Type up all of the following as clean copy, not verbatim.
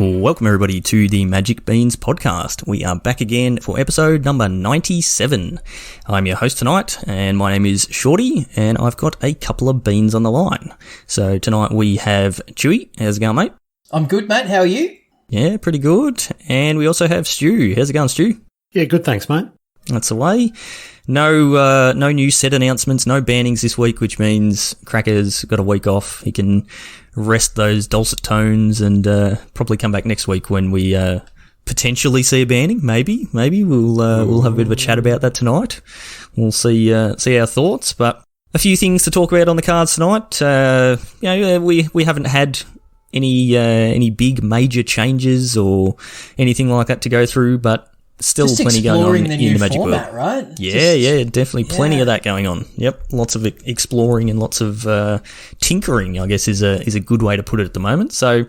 Welcome everybody to the Magic Beans podcast. We are back again for episode number 97. I'm your host tonight, and my name is Shorty, and I've got a couple of beans on the line. So tonight we have Chewy. How's it going, mate? I'm good, mate. How are you? Yeah, pretty good. And we also have Stu. How's it going, Stu? Yeah, good, thanks, mate. That's the way. No new set announcements, no bannings this week, which means Cracker's got a week off. He can rest those dulcet tones and probably come back next week when we potentially see a banning. Maybe we'll have a bit of a chat about that tonight. We'll see our thoughts, but a few things to talk about on the cards tonight. We haven't had any big major changes or anything like that to go through, but still just plenty going on in the Magic format, world. Right? Yeah, definitely plenty of that going on. Yep, lots of exploring and lots of tinkering, I guess, is a good way to put it at the moment. So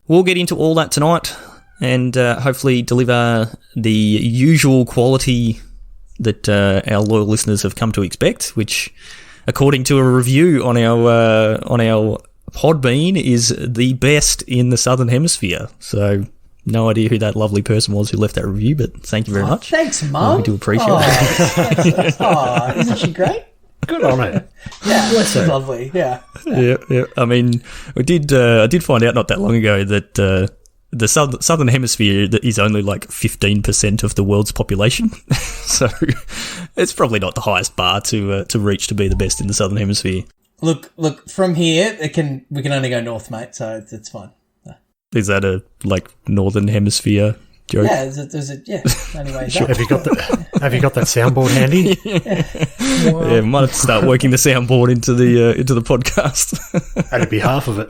we'll get into all that tonight and hopefully deliver the usual quality that our loyal listeners have come to expect, which, according to a review on our Podbean, is the best in the Southern Hemisphere. So no idea who that lovely person was who left that review, but thank you very much. Thanks, Mum. We do appreciate it. Isn't she great? Good on it. Yeah, she's lovely. Yeah. Yeah. I mean, I did find out not that long ago that the Southern Hemisphere is only like 15% of the world's population, so it's probably not the highest bar to reach to be the best in the Southern Hemisphere. Look. From here, we can only go north, mate. So it's fine. Is that a Northern Hemisphere joke? Yeah, there's a Anyway, sure. Have you got that soundboard handy? Yeah, might have to start working the soundboard into the podcast. That'd be half of it.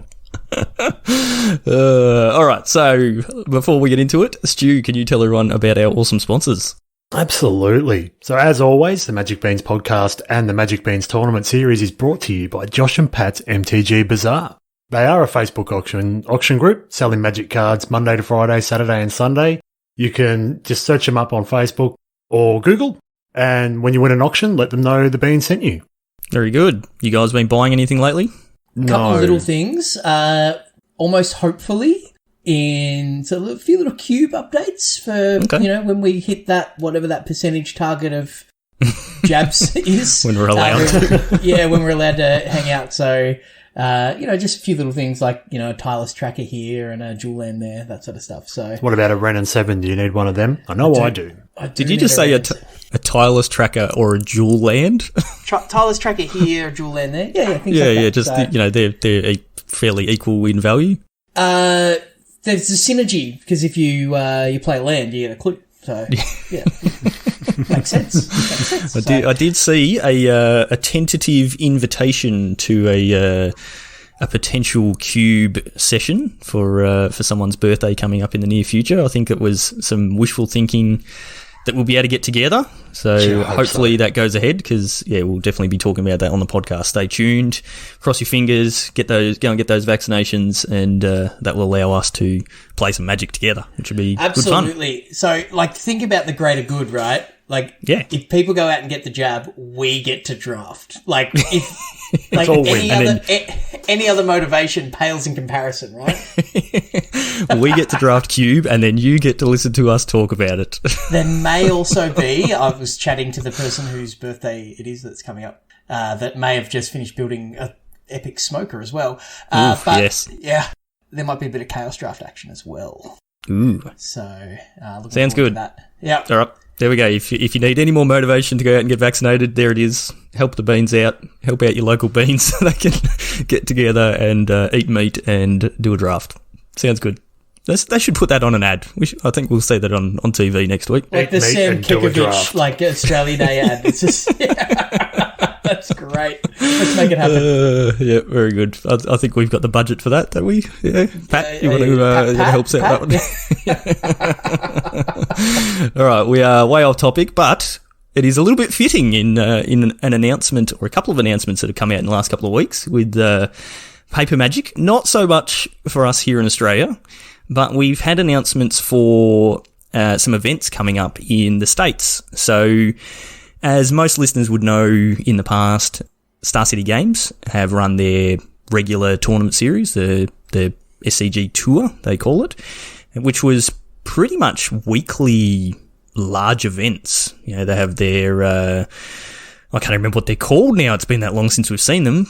All right. So before we get into it, Stu, can you tell everyone about our awesome sponsors? Absolutely. So as always, the Magic Beans podcast and the Magic Beans tournament series is brought to you by Josh and Pat's MTG Bazaar. They are a Facebook auction group selling Magic cards Monday to Friday, Saturday and Sunday. You can just search them up on Facebook or Google, and when you win an auction, let them know the bean sent you. Very good. You guys been buying anything lately? Couple of little things. Almost hopefully a few little cube updates for when we hit that whatever that percentage target of jabs is. When we're allowed to. Yeah, when we're allowed to hang out. So just a few little things like, a tireless tracker here and a jewel land there, that sort of stuff. So what about a Ren and 7? Do you need one of them? I know I do. Did you just say a tireless tracker or a jewel land? Tireless tracker here, a jewel land there. Yeah, things like that. Yeah, just, so, they're fairly equal in value. There's a synergy, because if you play a land, you get a clue. So, yeah. Makes sense. I did see a tentative invitation to a potential cube session for someone's birthday coming up in the near future. I think it was some wishful thinking that we'll be able to get together. So hopefully that goes ahead, because we'll definitely be talking about that on the podcast. Stay tuned, cross your fingers, go and get those vaccinations, and that will allow us to play some Magic together, which would be absolutely good So fun. think about the greater good, right? If people go out and get the jab, we get to draft. Any other motivation pales in comparison, right? We get to draft cube, and then you get to listen to us talk about it. There may also be, I was chatting to the person whose birthday it is that's coming up, that may have just finished building a epic smoker as well. Oof, but yes. Yeah, there might be a bit of chaos draft action as well. Ooh. So, sounds good. That. Yeah. All right. There we go. If you need any more motivation to go out and get vaccinated, there it is. Help the beans out. Help out your local beans so they can get together and eat meat and do a draft. Sounds good. They should put that on an ad. I think we'll see that on TV next week. Like the Sam Kikovich, Australia Day ad. It's just, that's great. Let's make it happen. Yeah, very good. I think we've got the budget for that, don't we? Yeah. Pat, you want to help set that one? All right, we are way off topic, but it is a little bit fitting in an announcement, or a couple of announcements that have come out in the last couple of weeks with Paper Magic. Not so much for us here in Australia, but we've had announcements for some events coming up in the States. So, as most listeners would know, in the past, Star City Games have run their regular tournament series, the SCG Tour, they call it, which was pretty much weekly large events. You know, they have their, I can't remember what they're called now. It's been that long since we've seen them.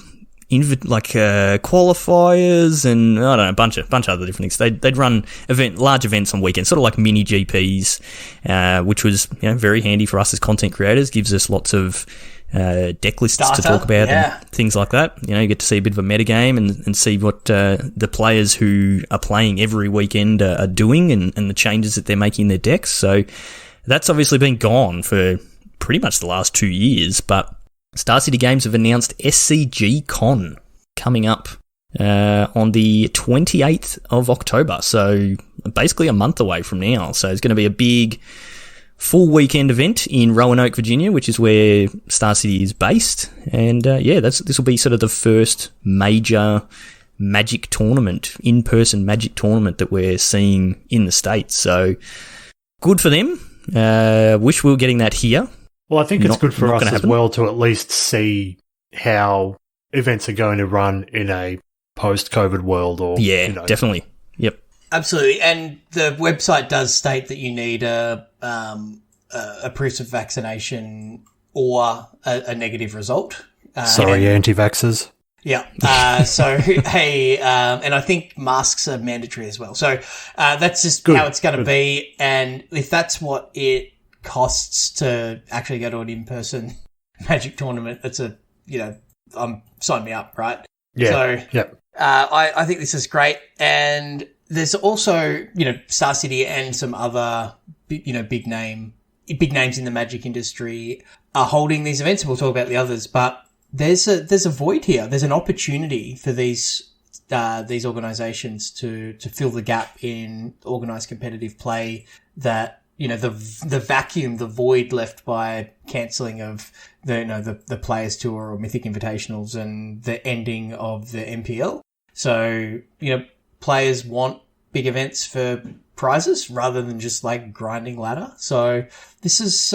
Qualifiers and I don't know, a bunch of other different things. They'd run large events on weekends, sort of like mini GPs, which was, you know, very handy for us as content creators. Gives us lots of deck lists to talk about and things like that. You know, you get to see a bit of a metagame and see what the players who are playing every weekend are doing and the changes that they're making in their decks. So that's obviously been gone for pretty much the last 2 years, but Star City Games have announced SCG Con coming up on the 28th of October, so basically a month away from now. So it's going to be a big full weekend event in Roanoke, Virginia, which is where Star City is based. And this will be sort of the first major Magic tournament, in-person Magic tournament that we're seeing in the States. So good for them. Wish we were getting that here. Well, I think it's good for us as well to at least see how events are going to run in a post-COVID world. Or definitely. Yep, absolutely. And the website does state that you need a proof of vaccination or a negative result. Sorry, anti-vaxxers. Yeah. And I think masks are mandatory as well. So that's just how it's going to be. And if that's what it costs to actually go to an in-person Magic tournament, it's sign me up, right? Yeah. So I think this is great. And there's also, Star City and some other, big names in the Magic industry are holding these events. We'll talk about the others, but there's a void here. There's an opportunity for these organizations to fill the gap in organized competitive play that, the vacuum, the void left by cancelling of the Players Tour or Mythic Invitationals and the ending of the MPL. So, players want big events for prizes rather than just like grinding ladder. So this is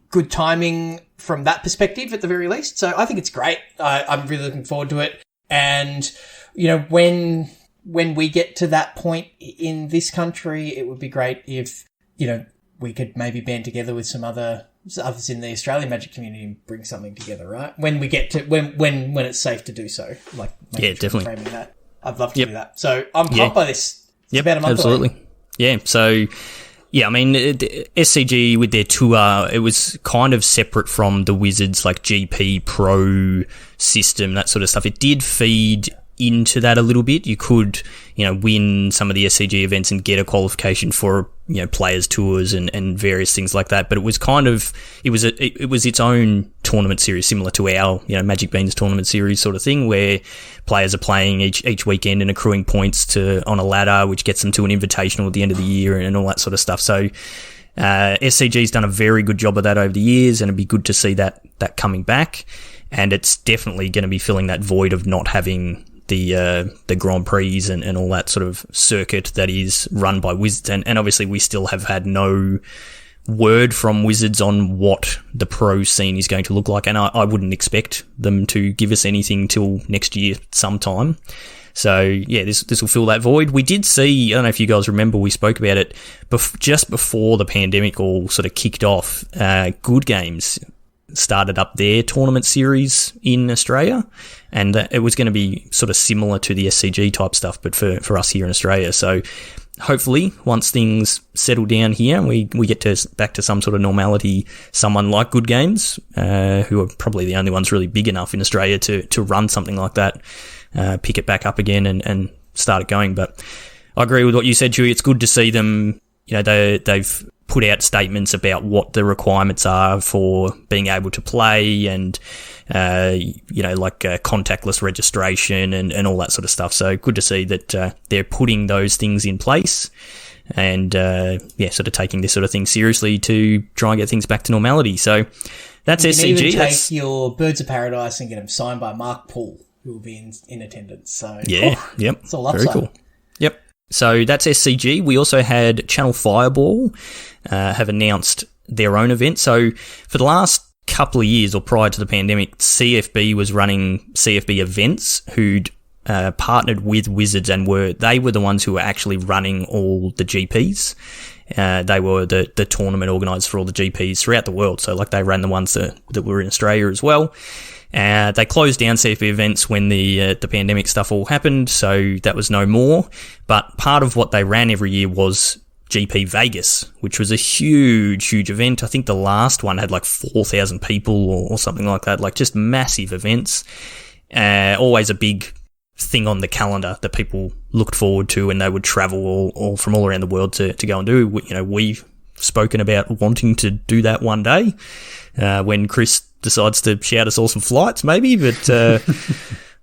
good timing from that perspective at the very least. So I think it's great. I'm really looking forward to it. And, when we get to that point in this country, it would be great if, we could maybe band together with some others in the Australian Magic community and bring something together, right? When we get to, when it's safe to do so. Definitely. Framing that. I'd love to do that. So I'm pumped by this. It's about a month absolutely. away. Yeah. So, I mean, SCG with their tour, it was kind of separate from the Wizards, GP Pro system, that sort of stuff. It did feed into that a little bit. You could, win some of the SCG events and get a qualification for, players tours and various things like that. But it was it was its own tournament series, similar to our, Magic Beans tournament series sort of thing, where players are playing each weekend and accruing points on a ladder, which gets them to an invitational at the end of the year and all that sort of stuff. So, SCG's done a very good job of that over the years, and it'd be good to see that coming back. And it's definitely going to be filling that void of not having the Grand Prix and all that sort of circuit that is run by Wizards. And obviously we still have had no word from Wizards on what the pro scene is going to look like. And I wouldn't expect them to give us anything till next year sometime. So this will fill that void. We did see, I don't know if you guys remember, we spoke about it just before the pandemic all sort of kicked off. Good Games started up their tournament series in Australia, and it was going to be sort of similar to the SCG type stuff, but for us here in Australia. So hopefully once things settle down here and we get back to some sort of normality, someone like Good Games, who are probably the only ones really big enough in Australia to run something like that, pick it back up again and start it going. But I agree with what you said, Chewy. It's good to see them, they've put out statements about what the requirements are for being able to play and, contactless registration and all that sort of stuff. So good to see that they're putting those things in place and, sort of taking this sort of thing seriously to try and get things back to normality. So that's you SCG. You can even take your Birds of Paradise and get them signed by Mark Poole, who will be in attendance. So it's all upside. Very cool. Yep. So that's SCG. We also had Channel Fireball have announced their own event. So for the last couple of years or prior to the pandemic, CFB was running CFB events who'd partnered with Wizards and they were the ones who were actually running all the GPs. They were the tournament organisers for all the GPs throughout the world. So like they ran the ones that were in Australia as well. They closed down CFP events when the pandemic stuff all happened, so that was no more. But part of what they ran every year was GP Vegas, which was a huge, huge event. I think the last one had like 4,000 people or something like that, like just massive events. Always a big thing on the calendar that people looked forward to, and they would travel all from all around the world to go and do. You know, we've spoken about wanting to do that one day when Chris decides to shout us all some flights, maybe, but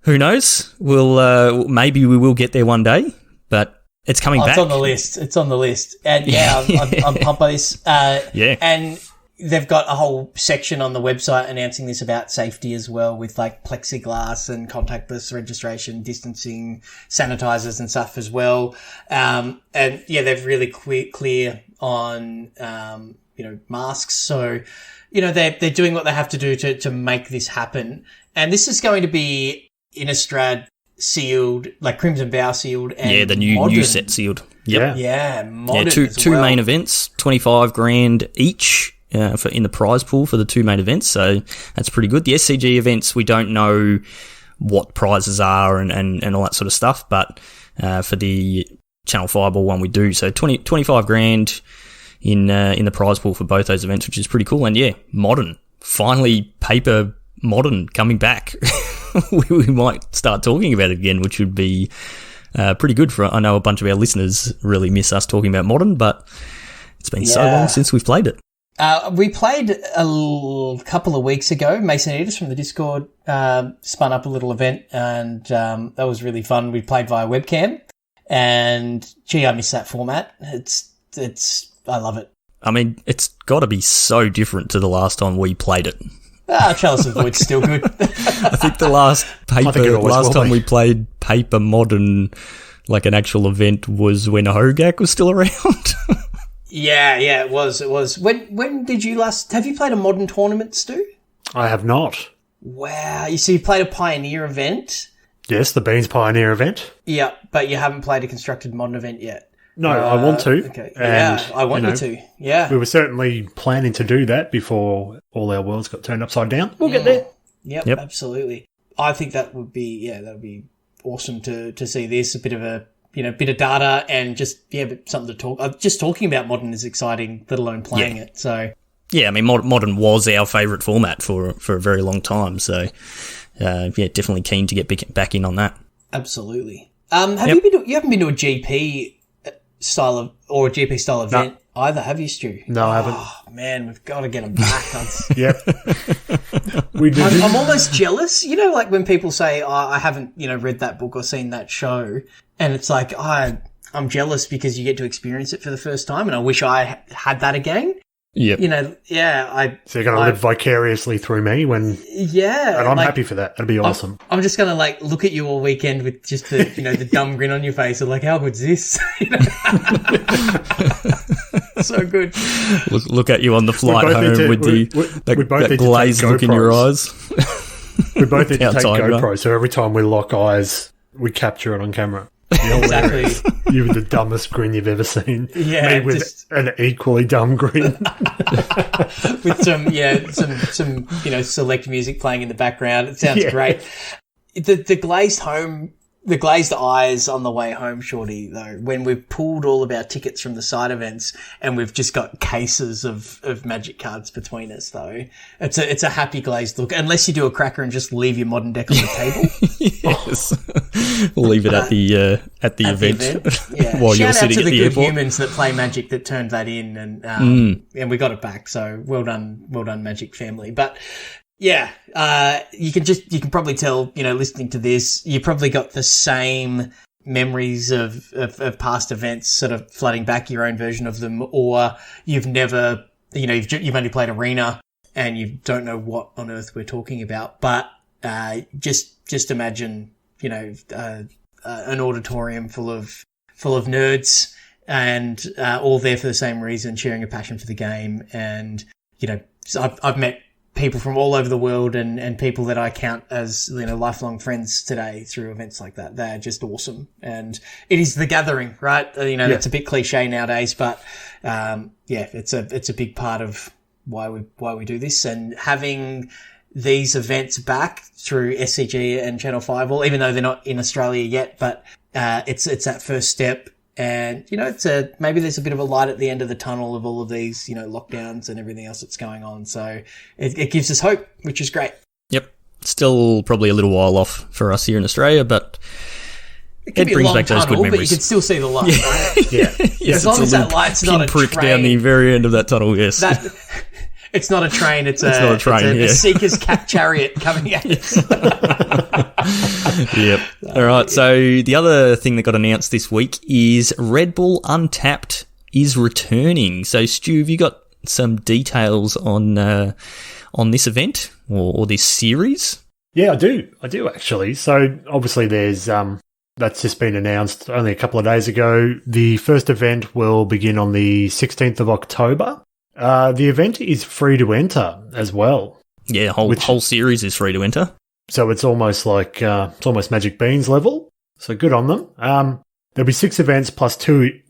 who knows? Maybe we will get there one day, but it's coming back. It's on the list. It's on the list. And I'm pumped by this. Yeah. And they've got a whole section on the website announcing this about safety as well, with like plexiglass and contactless registration, distancing, sanitizers and stuff as well. And yeah, they're really clear on, masks. So, they're doing what they have to do to make this happen. And this is going to be Innistrad sealed, like Crimson Bow sealed, and the new set sealed. Yep. Yeah, modern. Yeah, two main events, 25 grand each in the prize pool for the two main events. So that's pretty good. The SCG events, we don't know what prizes are and all that sort of stuff, but for the Channel Fireball one we do. So 25 grand in the prize pool for both those events, which is pretty cool. And yeah, modern, finally paper modern coming back. we might start talking about it again, which would be pretty good I know a bunch of our listeners really miss us talking about modern, but it's been so long since we've played it. We played a couple of weeks ago. Mason Edis from the Discord spun up a little event, and that was really fun. We played via webcam, and gee, I miss that format. I love it. I mean, it's got to be so different to the last time we played it. Chalice of Void's still good. I think the last time we played paper modern, like an actual event, was when Hogak was still around. Yeah, it was. When did you have you played a modern tournament, Stu? I have not. Wow, you played a Pioneer event? Yes, the Beans Pioneer event. Yeah, but you haven't played a constructed modern event yet. No, I want to. Okay. I want you to. Yeah. We were certainly planning to do that before all our worlds got turned upside down. We'll get there. Yep, absolutely. I think that would be awesome to see this, a bit of a, bit of data and just, but something to talk. Just talking about modern is exciting, let alone playing it. So. Yeah, I mean, modern was our favourite format for a very long time. So, definitely keen to get back in on that. Absolutely. You haven't been to a GP style or a GP style event either, have you, Stu? No, I haven't. Oh, man, we've got to get them back. Yep. We do. I'm almost jealous. Like when people say, I haven't, read that book or seen that show, and it's like, I'm jealous because you get to experience it for the first time, and I wish I had that again. Yep. So you're going to live vicariously through me when... Yeah. And I'm happy for that. That'd be awesome. I'm just going to, look at you all weekend with just the, the dumb grin on your face of, how good's this? So good. Look at you on the flight home with that glazed look in your eyes. We both need to take GoPro, so every time we lock eyes, we capture it on camera. Exactly. You were the dumbest grin you've ever seen. Yeah, me with an equally dumb grin. With some select music playing in the background. It sounds great. The glazed eyes on the way home, Shorty, though, when we've pulled all of our tickets from the side events and we've just got cases of Magic cards between us, though. It's a happy glazed look, unless you do a cracker and just leave your modern deck on the table. Yes. We'll leave it at the event. While you're sitting at the airport. Shout out to the good humans that play Magic that turned that in, and we got it back, so well done Magic family. But yeah, you can probably tell, listening to this, you probably got the same memories of past events sort of flooding back, your own version of them, or you've never, you've only played Arena and you don't know what on earth we're talking about. But just imagine, an auditorium full of nerds and all there for the same reason, sharing a passion for the game. And, so I've met people from all over the world and people that I count as, lifelong friends today through events like that. They're just awesome. And it is the gathering, right? It's a bit cliche nowadays, but, it's a big part of why we do this, and having these events back through SCG and Channel 5, well, even though they're not in Australia yet, but, it's that first step. And, maybe there's a bit of a light at the end of the tunnel of all of these, lockdowns and everything else that's going on. So it gives us hope, which is great. Yep. Still probably a little while off for us here in Australia, but it brings back those good memories. But you can still see the light, right? Yeah. Yes, as long as that light's not a prick train. Down the very end of that tunnel, yes. It's not a train, it's not a train, a Seeker's chariot coming at us. Yep. All right, so the other thing that got announced this week is Red Bull Untapped is returning. So, Stu, have you got some details on this event or this series? Yeah, I do actually. So, obviously there's that's just been announced only a couple of days ago. The first event will begin on the 16th of October. The event is free to enter as well. Yeah, whole series is free to enter. So it's almost like it's almost Magic Beans level. So good on them. There'll be 6 events plus two.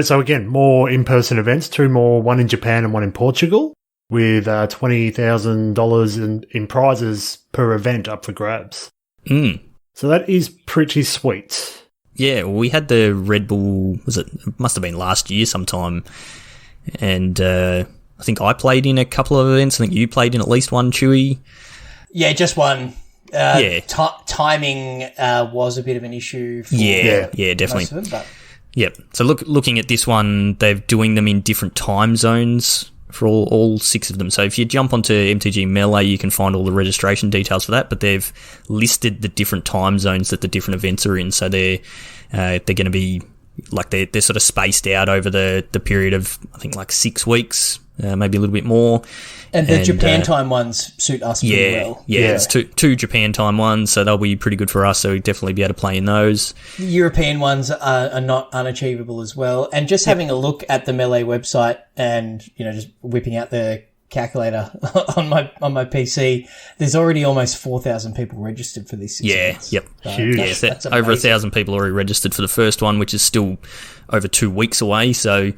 So again, more in-person events. 2 more, one in Japan and one in Portugal, with $20,000 in prizes per event up for grabs. So that is pretty sweet. Yeah, well, we had the Red Bull. It must have been last year sometime, and I think I played in a couple of events. I think you played in at least one, Chewy. Yeah, just one. Timing was a bit of an issue for definitely. Most of them, Yep. So looking at this one, they're doing them in different time zones for all 6 of them. So if you jump onto MTG Melee, you can find all the registration details for that, but they've listed the different time zones that the different events are in. So they're going to be like they're sort of spaced out over the period of, I think, like 6 weeks, maybe a little bit more. And the Japan time ones suit us pretty well. Yeah, it's two Japan time ones, so they'll be pretty good for us, so we'll definitely be able to play in those. The European ones are not unachievable as well. And just having a look at the Melee website and, just whipping out the calculator on my PC, there's already almost 4,000 people registered for this. Yep. Huge. That's over 1,000 people already registered for the first one, which is still over 2 weeks away. So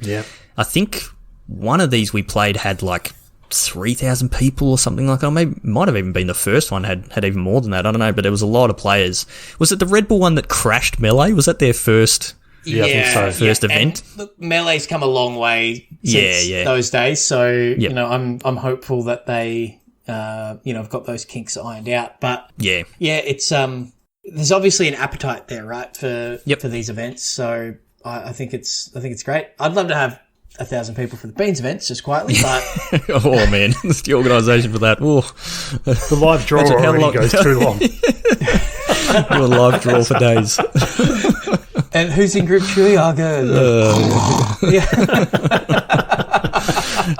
I think one of these we played had like 3,000 people or something like that. Or maybe might have even been the first one had even more than that. I don't know, but there was a lot of players. Was it the Red Bull one that crashed Melee? Was that their first? Yeah, I think so. First event. And look, Melee's come a long way since those days. So I'm hopeful that they have got those kinks ironed out. But it's there's obviously an appetite there, right, for these events. So I think it's great. I'd love to have 1,000 people for the Beans events, just quietly, but... Oh, man. It's the organisation for that. Oh. The live draw already goes too long. Do a live draw for days. And who's in Group Chewy? I'll go.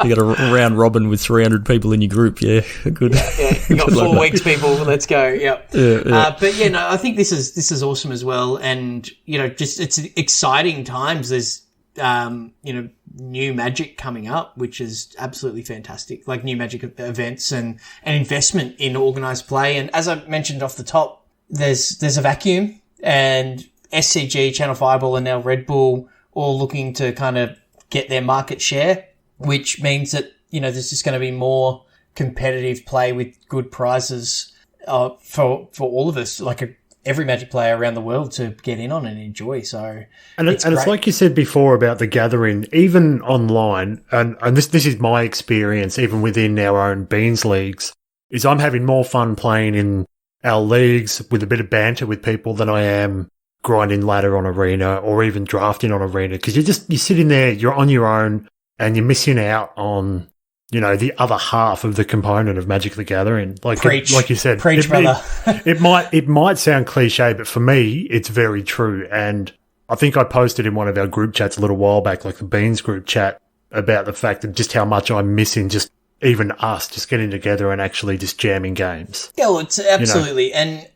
You got a round robin with 300 people in your group, yeah. Good. Yeah. You got 4 weeks, people. Let's go. Yep. Yeah. But I think this is awesome as well, and just it's exciting times. There's new Magic coming up, which is absolutely fantastic. Like new Magic events and investment in organised play. And as I mentioned off the top, there's a vacuum, and SCG, Channel 5 and now Red Bull all looking to kind of get their market share, which means that, there's just going to be more competitive play with good prizes for all of us, like every Magic player around the world to get in on and enjoy. So, it's like you said before about the gathering, even online, and this is my experience, even within our own Beans leagues, is I'm having more fun playing in our leagues with a bit of banter with people than I am grinding ladder on Arena or even drafting on Arena, because you're sitting there, you're on your own, and you're missing out on the other half of the component of Magic the Gathering. Like you said, Preach, brother. it might sound cliche, but for me, it's very true. And I think I posted in one of our group chats a little while back, like the Beans group chat, about the fact that just how much I'm missing just even us just getting together and actually just jamming games. Yeah, well, it's absolutely. And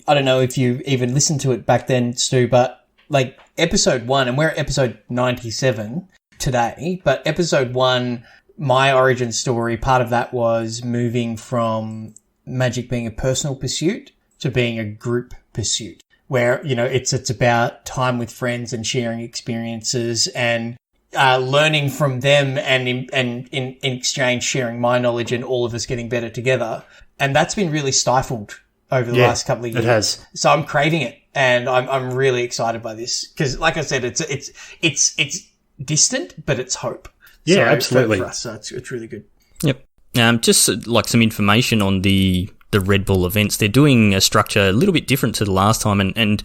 I don't know if you even listened to it back then, Stu, but like episode 1, and we're at episode 97 today, but episode 1 my origin story, part of that was moving from Magic being a personal pursuit to being a group pursuit, where, you know, it's about time with friends and sharing experiences and learning from them and in exchange sharing my knowledge and all of us getting better together. And that's been really stifled over the last couple of years. It has. So I'm craving it, and I'm really excited by this because, like I said, it's distant, but it's hope. Yeah, so absolutely. For us, so it's really good. Yep. Just like some information on the Red Bull events. They're doing a structure a little bit different to the last time and a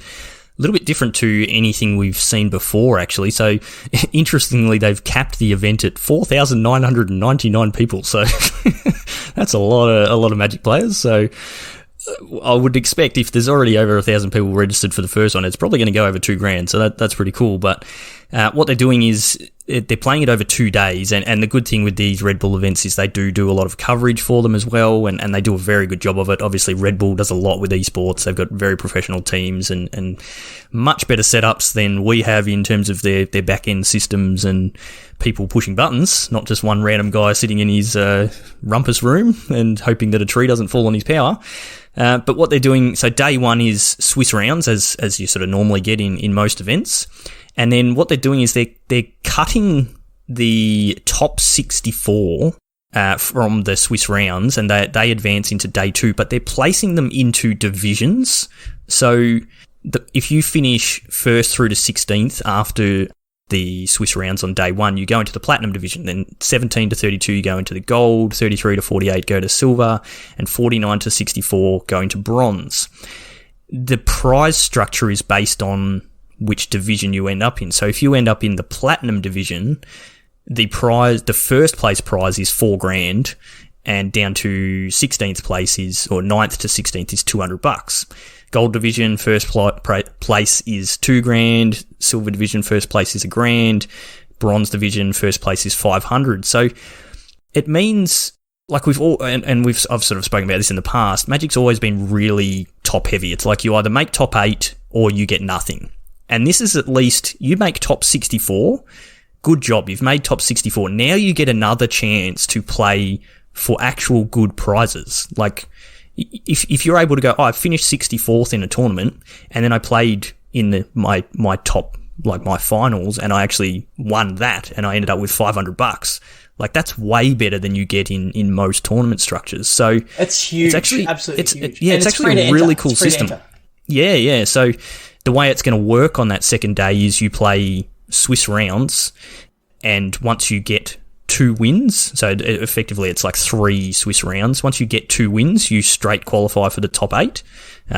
little bit different to anything we've seen before, actually. So, interestingly, they've capped the event at 4,999 people. So, that's a lot of Magic players. So, I would expect if there's already over 1,000 people registered for the first one, it's probably going to go over $2,000. So that's pretty cool. But what they're doing is they're playing it over 2 days. And the good thing with these Red Bull events is they do a lot of coverage for them as well. And they do a very good job of it. Obviously, Red Bull does a lot with esports. They've got very professional teams and much better setups than we have in terms of their back-end systems and people pushing buttons, not just one random guy sitting in his rumpus room and hoping that a tree doesn't fall on his power. But what they're doing, so day one is Swiss rounds, as you sort of normally get in most events. And then what they're doing is they're cutting the top 64 from the Swiss rounds, and they advance into day two, but they're placing them into divisions. So if you finish first through to 16th after the Swiss rounds on day one, you go into the platinum division. Then 17 to 32, you go into the gold. 33 to 48 go to silver, and 49 to 64 go into bronze. The prize structure is based on which division you end up in. So if you end up in the platinum division, the first place prize is $4,000, and down to 16th place or 9th to 16th is $200. Gold division first place is $2,000. Silver division first place is $1,000. Bronze division first place is $500. So it means, like I've sort of spoken about this in the past, Magic's always been really top heavy. It's like you either make top 8 or you get nothing. And this is at least, you make top 64, good job, you've made top 64. Now you get another chance to play for actual good prizes. Like, if you're able to go, I finished 64th in a tournament, and then I played in my top, like my finals, and I actually won that, and I ended up with $500. Like, that's way better than you get in most tournament structures. So it's huge. It's actually absolutely huge. Yeah, it's actually a really cool system. Yeah. So the way it's going to work on that second day is you play Swiss rounds, and once you get 2 wins, so effectively it's like 3 Swiss rounds. Once you get 2 wins, you straight qualify for the top 8,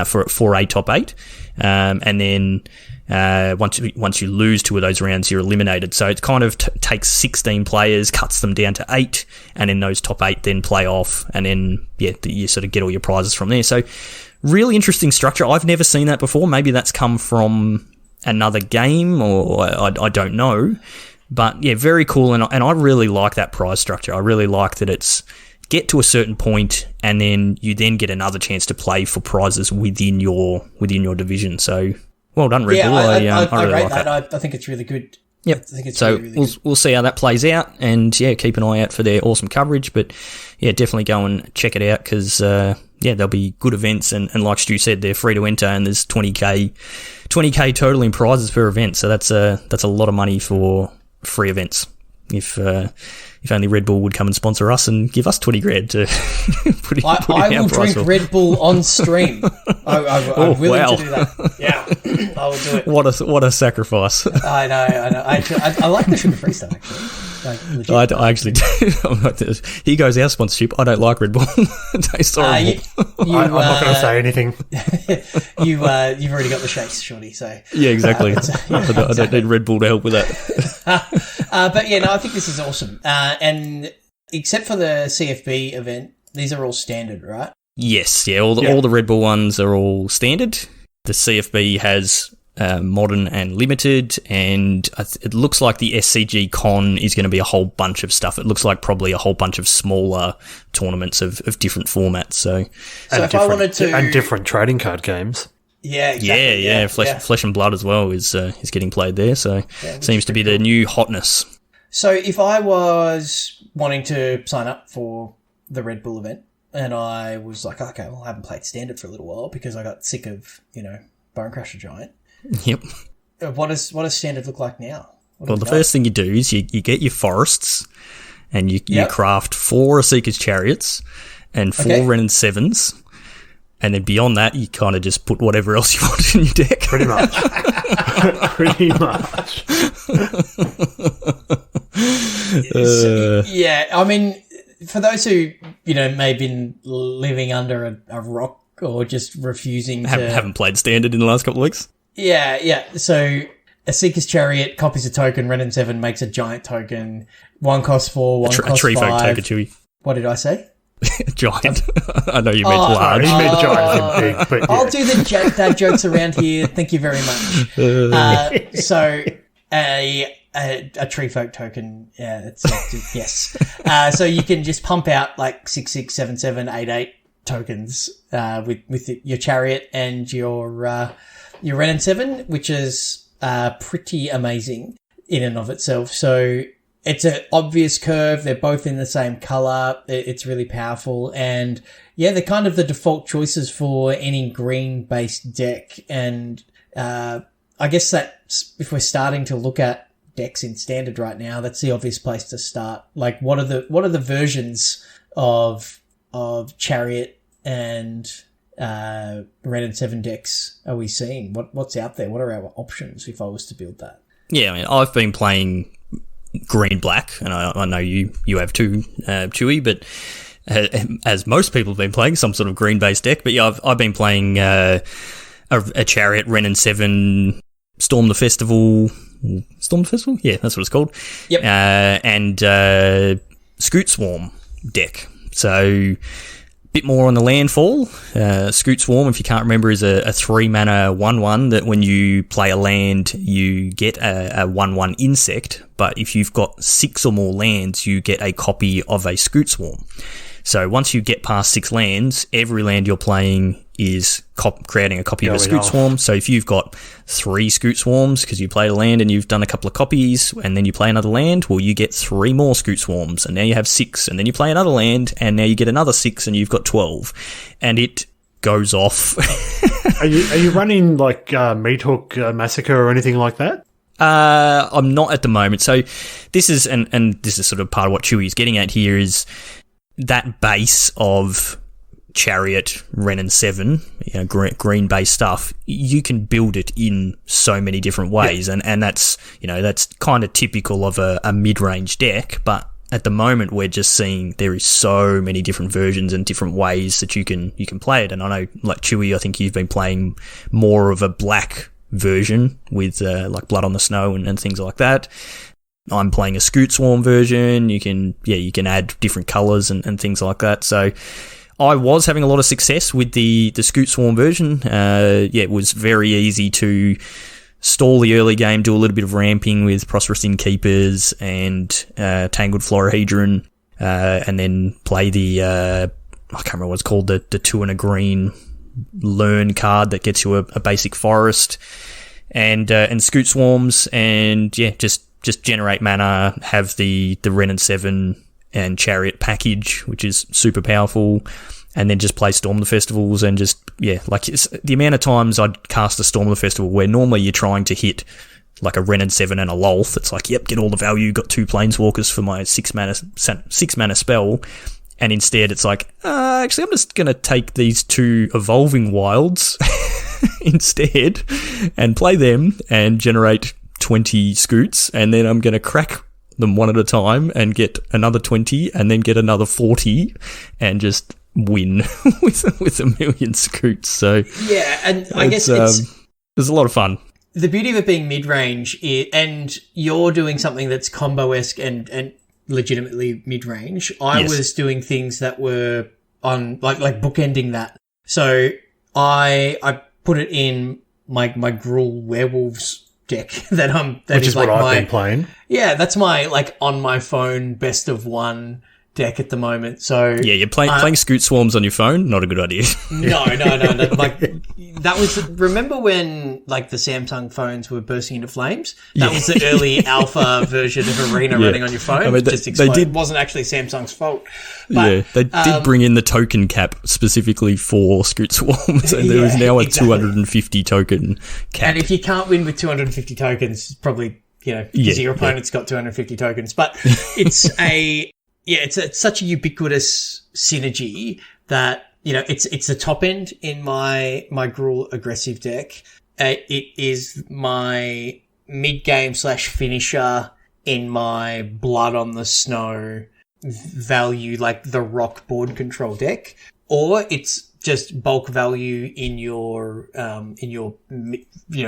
for a top 8. And then once you lose 2 of those rounds, you're eliminated. So it kind of takes 16 players, cuts them down to 8, and then those top 8 then play off, and then you sort of get all your prizes from there. So really interesting structure. I've never seen that before. Maybe that's come from another game, or I don't know. But yeah, very cool, and I really like that prize structure. I really like that it's get to a certain point, and then you then get another chance to play for prizes within your division. So well done, Red Bull. I really like that. I think it's really good. Yep. I think it's so really good. We'll see how that plays out, and yeah, keep an eye out for their awesome coverage. But yeah, definitely go and check it out because there'll be good events, and like Stu said, they're free to enter, and there's 20k total in prizes per event. So that's a lot of money for free events. If only Red Bull would come and sponsor us and give us $20,000 to put in I will drink Red Bull on stream. I'm willing to do that. Yeah, I will do it. What a sacrifice! I know. I like the sugar-free stuff actually. Like, I actually do. Here goes our sponsorship. I don't like Red Bull. It tastes horrible. I'm not going to say anything. You've already got the shakes, Shorty. So yeah, exactly. I don't need Red Bull to help with that. But yeah, no, I think this is awesome. And except for the CFB event, these are all standard, right? Yes, yeah. All the Red Bull ones are all standard. The CFB has modern and limited, and it looks like the SCG Con is going to be a whole bunch of stuff. It looks like probably a whole bunch of smaller tournaments of different formats. So if I wanted to, and different trading card games. Yeah, exactly. Yeah. Flesh and Blood as well is getting played there. So seems to be the new hotness. So if I was wanting to sign up for the Red Bull event and I was like, okay, well, I haven't played Standard for a little while because I got sick of, Bone Crusher Giant. Yep. What does Standard look like now? Well, the first thing you do is you get your forests and you craft 4 Seeker's Chariots and 4 Ren and 7s. And then beyond that, you kind of just put whatever else you want in your deck. Pretty much. Pretty much. Yeah, I mean, for those who, may have been living under a rock or just refusing haven't played Standard in the last couple of weeks. Yeah. So a Seeker's Chariot copies a token, Ren and 7 makes a giant token, one costs 4, one costs 5. A tree folk token, Chewy. What did I say? Giant. I know you meant large. He meant giant and big, but I'll do the dad jokes around here. Thank you very much. So a tree folk token. Yeah, yes. So you can just pump out like 6, 6, 7, 7, 8, 8 tokens with your chariot and your Ren and 7, which is pretty amazing in and of itself. So it's an obvious curve. They're both in the same color. It's really powerful. And yeah, they're kind of the default choices for any green-based deck. And I guess that's, if we're starting to look at decks in Standard right now, that's the obvious place to start. Like, what are the versions of Chariot and Ren and 7 decks are we seeing? What's out there? What are our options if I was to build that? Yeah, I mean, I've been playing green-black, and I know you have too, Chewy, but as most people have been playing some sort of green-based deck. But yeah, I've been playing a Chariot, Ren and 7, Storm the Festival? Yeah, that's what it's called. Yep. And Scoot Swarm deck. So bit more on the landfall. Scoot Swarm, if you can't remember, is a 3-mana 1/1 that when you play a land, you get a 1/1 insect, but if you've got 6 or more lands, you get a copy of a Scoot Swarm. So once you get past 6 lands, every land you're playing is creating a copy of a Scoot Swarm. So if you've got 3 Scoot Swarms because you played a land and you've done a couple of copies and then you play another land, well, you get 3 more Scoot Swarms and now you have 6, and then you play another land and now you get another 6 and you've got 12, and it goes off. Are you running like Meathook Massacre or anything like that? I'm not at the moment. So this is, and this is sort of part of what Chewy's getting at here, is that base of Chariot, Ren and 7, green based stuff. You can build it in so many different ways, and that's kind of typical of a mid range deck. But at the moment, we're just seeing there is so many different versions and different ways that you can play it. And I know, like Chewy, I think you've been playing more of a black version with like Blood on the Snow and things like that. I'm playing a Scoot Swarm version. You can add different colours and things like that. So I was having a lot of success with the Scoot Swarm version. It was very easy to stall the early game, do a little bit of ramping with Prosperous Innkeepers and Tangled Florahedron, and then play the I can't remember what it's called, the 2 and a green learn card that gets you a basic forest, and Scoot Swarms, and just generate mana, have the Ren and 7 and Chariot package, which is super powerful, and then just play Storm the Festivals, and just, like the amount of times I'd cast a Storm the Festival where normally you're trying to hit like a Ren and 7 and a Lolth. It's like, yep, get all the value, got 2 Planeswalkers for my 6 mana spell, and instead it's like, actually I'm just going to take these 2 Evolving Wilds instead and play them and generate 20 Scoots, and then I'm going to crack them one at a time and get another 20 and then get another 40 and just win with a million Scoots. So yeah, and I guess it's a lot of fun. The beauty of it being mid-range, and you're doing something that's combo-esque and legitimately mid-range. I was doing things that were on like bookending that. So I put it in my Gruul Werewolves deck which is like what I've been playing. Yeah, that's my like on my phone best of 1 deck at the moment. So yeah, you're playing Scoot Swarms on your phone, not a good idea. No. Like That was, remember when like the Samsung phones were bursting into flames? That was the early alpha version of Arena running on your phone. I mean, just exploded. It wasn't actually Samsung's fault. But, they did bring in the token cap specifically for Scoot Swarm. So there is now a 250 token cap. And if you can't win with 250 tokens, probably, because your opponent's got 250 tokens. But it's it's such a ubiquitous synergy that, it's the top end in my Gruul aggressive deck. It is my mid-game / finisher in my Blood on the Snow value, like the rock board control deck, or it's just bulk value in your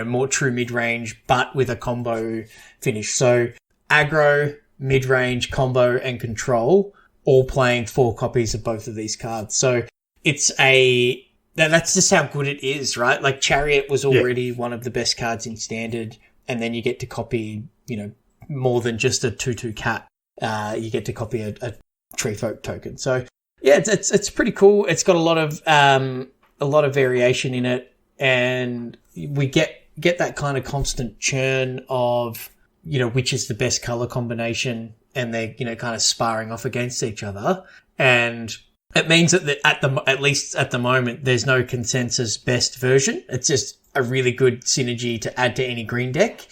more true mid-range, but with a combo finish. So aggro, mid-range, combo, and control, all playing 4 copies of both of these cards. So that's just how good it is, right? Like Chariot was already one of the best cards in Standard, and then you get to copy, more than just a 2/2 cat. You get to copy a Tree Folk token. So yeah, it's pretty cool. It's got a lot of variation in it, and we get that kind of constant churn of, which is the best color combination, and they're, kind of sparring off against each other. And it means that at least at the moment, there's no consensus best version. It's just a really good synergy to add to any green deck,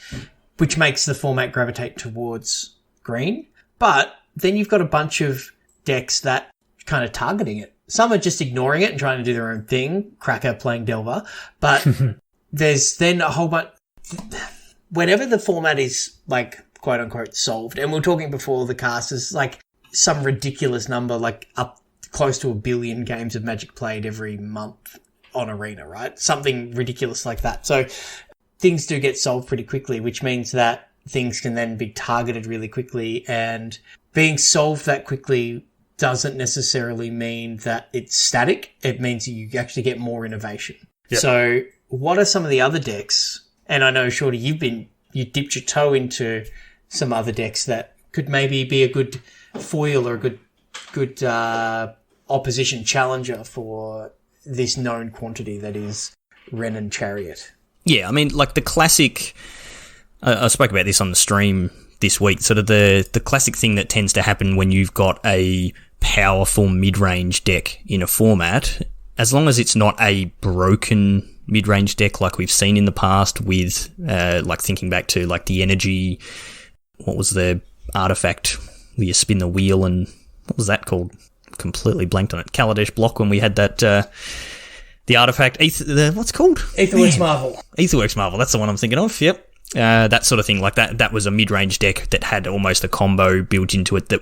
which makes the format gravitate towards green. But then you've got a bunch of decks that kind of targeting it. Some are just ignoring it and trying to do their own thing. Cracker playing Delver. But there's then a whole bunch, whenever the format is like quote unquote solved, and we were talking before the cast, is like some ridiculous number, like up close to 1 billion games of Magic played every month on Arena, right? Something ridiculous like that. So things do get solved pretty quickly, which means that things can then be targeted really quickly, and being solved that quickly doesn't necessarily mean that it's static. It means you actually get more innovation. Yep. So what are some of the other decks? And I know, Shorty, you dipped your toe into some other decks that could maybe be a good foil or a good opposition challenger for this known quantity that is Ren and Chariot. Yeah, I mean, like the classic, I spoke about this on the stream this week, sort of the classic thing that tends to happen when you've got a powerful mid-range deck in a format, as long as it's not a broken mid-range deck like we've seen in the past with, like thinking back to like the energy, what was the artifact where you spin the wheel, and what was that called? Completely blanked on it. Kaladesh block, when we had that, the artifact, what's it called? Aetherworks Marvel. Aetherworks Marvel, that's the one I'm thinking of, yep. That sort of thing, like that was a mid-range deck that had almost a combo built into it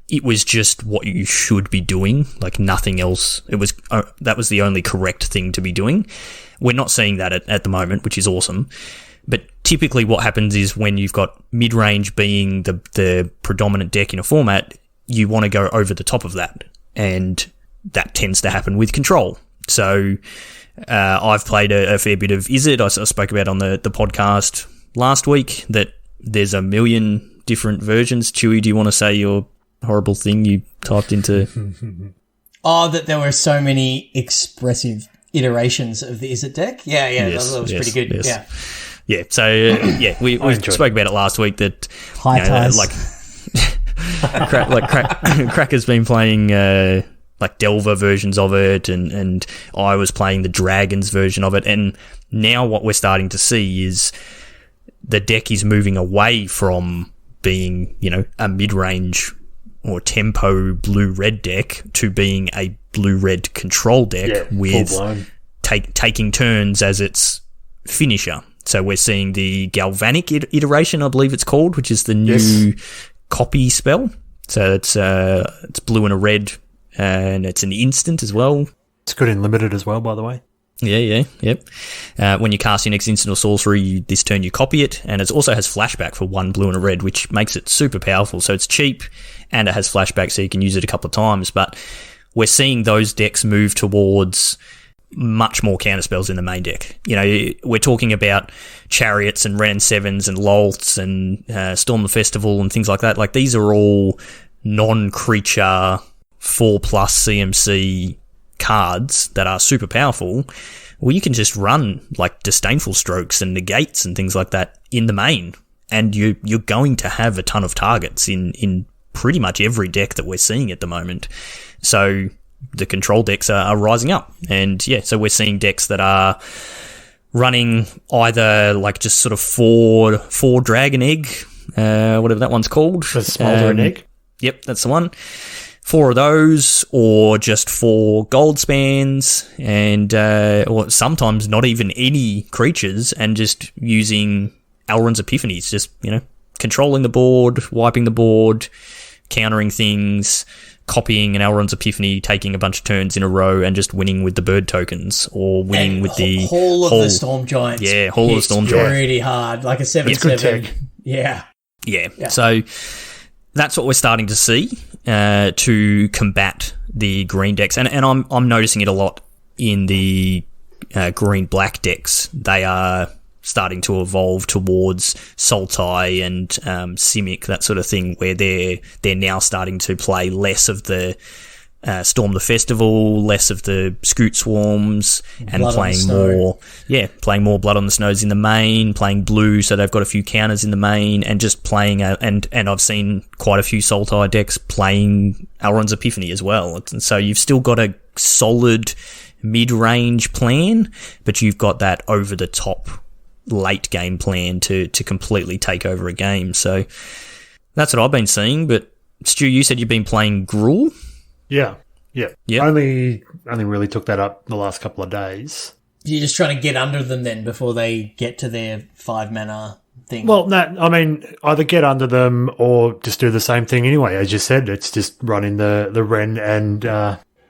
it was just what you should be doing, like nothing else. That was the only correct thing to be doing. We're not seeing that at the moment, which is awesome. But typically what happens is when you've got mid-range being the predominant deck in a format, you want to go over the top of that. And that tends to happen with control. So I've played a fair bit of Izzet. I spoke about on the podcast last week that there's a million different versions. Chewy, do you want to say your horrible thing you typed into? That there were so many expressive iterations of the Izzet deck. Yeah, yes, that was pretty good. Yes. Yeah. So we spoke about it last week that Cracker's been playing like Delver versions of it, and I was playing the Dragons version of it, and now what we're starting to see is the deck is moving away from being, a mid-range or tempo blue-red deck to being a blue-red control deck with taking turns as its finisher. So we're seeing the Galvanic iteration, I believe it's called, which is the new copy spell. So it's blue and a red, and it's an instant as well. It's good in limited as well, by the way. Yep. When you cast your next instant or sorcery, this turn you copy it, and it also has flashback for 1 blue and a red, which makes it super powerful. So it's cheap, and it has flashback, so you can use it a couple of times. But we're seeing those decks move towards much more counterspells in the main deck. We're talking about Chariots and Ren 7s and Lolts and Storm the Festival and things like that. Like, these are all non-creature 4+ CMC cards that are super powerful, well, you can just run like Disdainful Strokes and Negates and things like that in the main, and you're going to have a ton of targets in pretty much every deck that we're seeing at the moment. So the control decks are rising up, and yeah, so we're seeing decks that are running either like just sort of four Dragon Egg, whatever that one's called. The Smoldering Egg. Yep, that's the one. 4 of those, or just 4 gold spans, and or sometimes not even any creatures, and just using Alrund's Epiphanies, just, controlling the board, wiping the board, countering things, copying an Alrund's Epiphany, taking a bunch of turns in a row, and just winning with the bird tokens, or winning with the Hall of the Storm Giants. Yeah, Hall of the Storm Giants. Pretty hard, like a 7/7. It's good tech. Yeah. So that's what we're starting to see to combat the green decks, and I'm noticing it a lot in the green-black decks. They are starting to evolve towards Sultai and Simic, that sort of thing, where they're now starting to play less of the Storm the Festival, less of the Scoot Swarms, and playing more Blood on the Snows in the main, playing blue, so they've got a few counters in the main, and just playing and I've seen quite a few Sultai decks playing Alrund's Epiphany as well. And so you've still got a solid mid-range plan, but you've got that over-the-top late game plan to completely take over a game. So that's what I've been seeing. But Stu, you said you've been playing Gruul? Yeah. Yep. Only really took that up the last couple of days. You're just trying to get under them then before they get to their 5 mana thing. Well, no, I mean, either get under them or just do the same thing anyway. As you said, it's just running the Ren and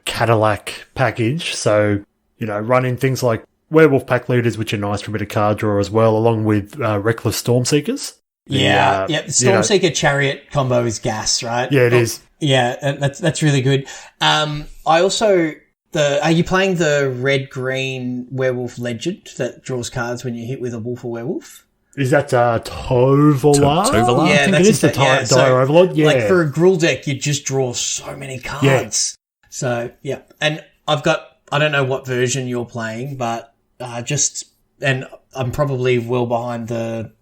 Cadillac package. So, running things like Werewolf Pack Leaders, which are nice for a bit of card draw as well, along with Reckless Stormseekers. The Stormseeker Chariot combo is gas, right? Yeah, it is. Yeah, that's really good. I also are you playing the red-green Werewolf Legend that draws cards when you hit with a wolf or werewolf? Is that Tovolar? Tovolar? Yeah, it is the Dire Overlord. Yeah, like for a Gruul deck, you just draw so many cards. Yeah. So yeah, and I don't know what version you're playing, but and I'm probably well behind the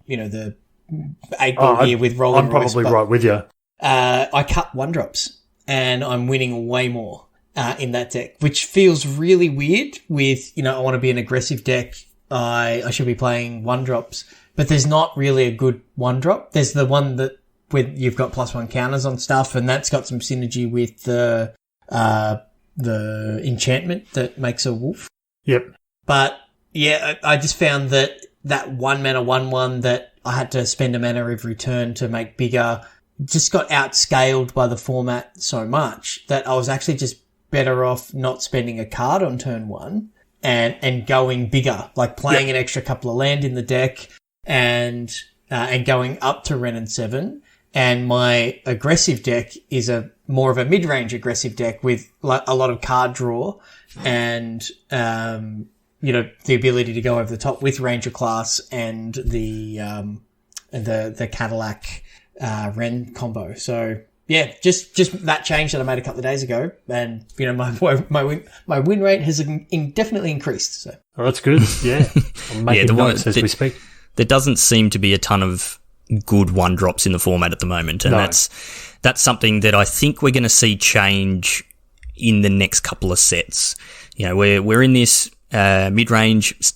8-ball here with Rolling I'm probably right with you. I cut 1-drops and I'm winning way more in that deck, which feels really weird with, I want to be an aggressive deck. I should be playing 1-drops, but there's not really a good 1-drop. There's the one that where you've got +1 counters on stuff, and that's got some synergy with the enchantment that makes a wolf. Yep. But yeah, I just found that 1 mana 1/1 that I had to spend a mana every turn to make bigger just got outscaled by the format so much that I was actually just better off not spending a card on turn 1 and going bigger, like playing an extra couple of land in the deck and going up to Ren and 7. And my aggressive deck is more of a mid-range aggressive deck with a lot of card draw and the ability to go over the top with Ranger class and the Cadillac Ren combo. So yeah, just that change that I made a couple of days ago, and my win rate has definitely increased. So that's good. Yeah, I'm making notes as we speak. There doesn't seem to be a ton of good 1-drops in the format at the moment, and that's something that I think we're going to see change in the next couple of sets. We're in this mid-range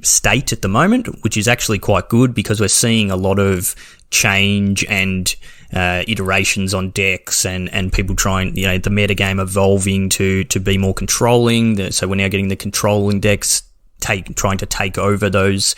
state at the moment, which is actually quite good because we're seeing a lot of change and iterations on decks and people trying, the metagame evolving to be more controlling. So we're now getting the controlling decks trying to take over those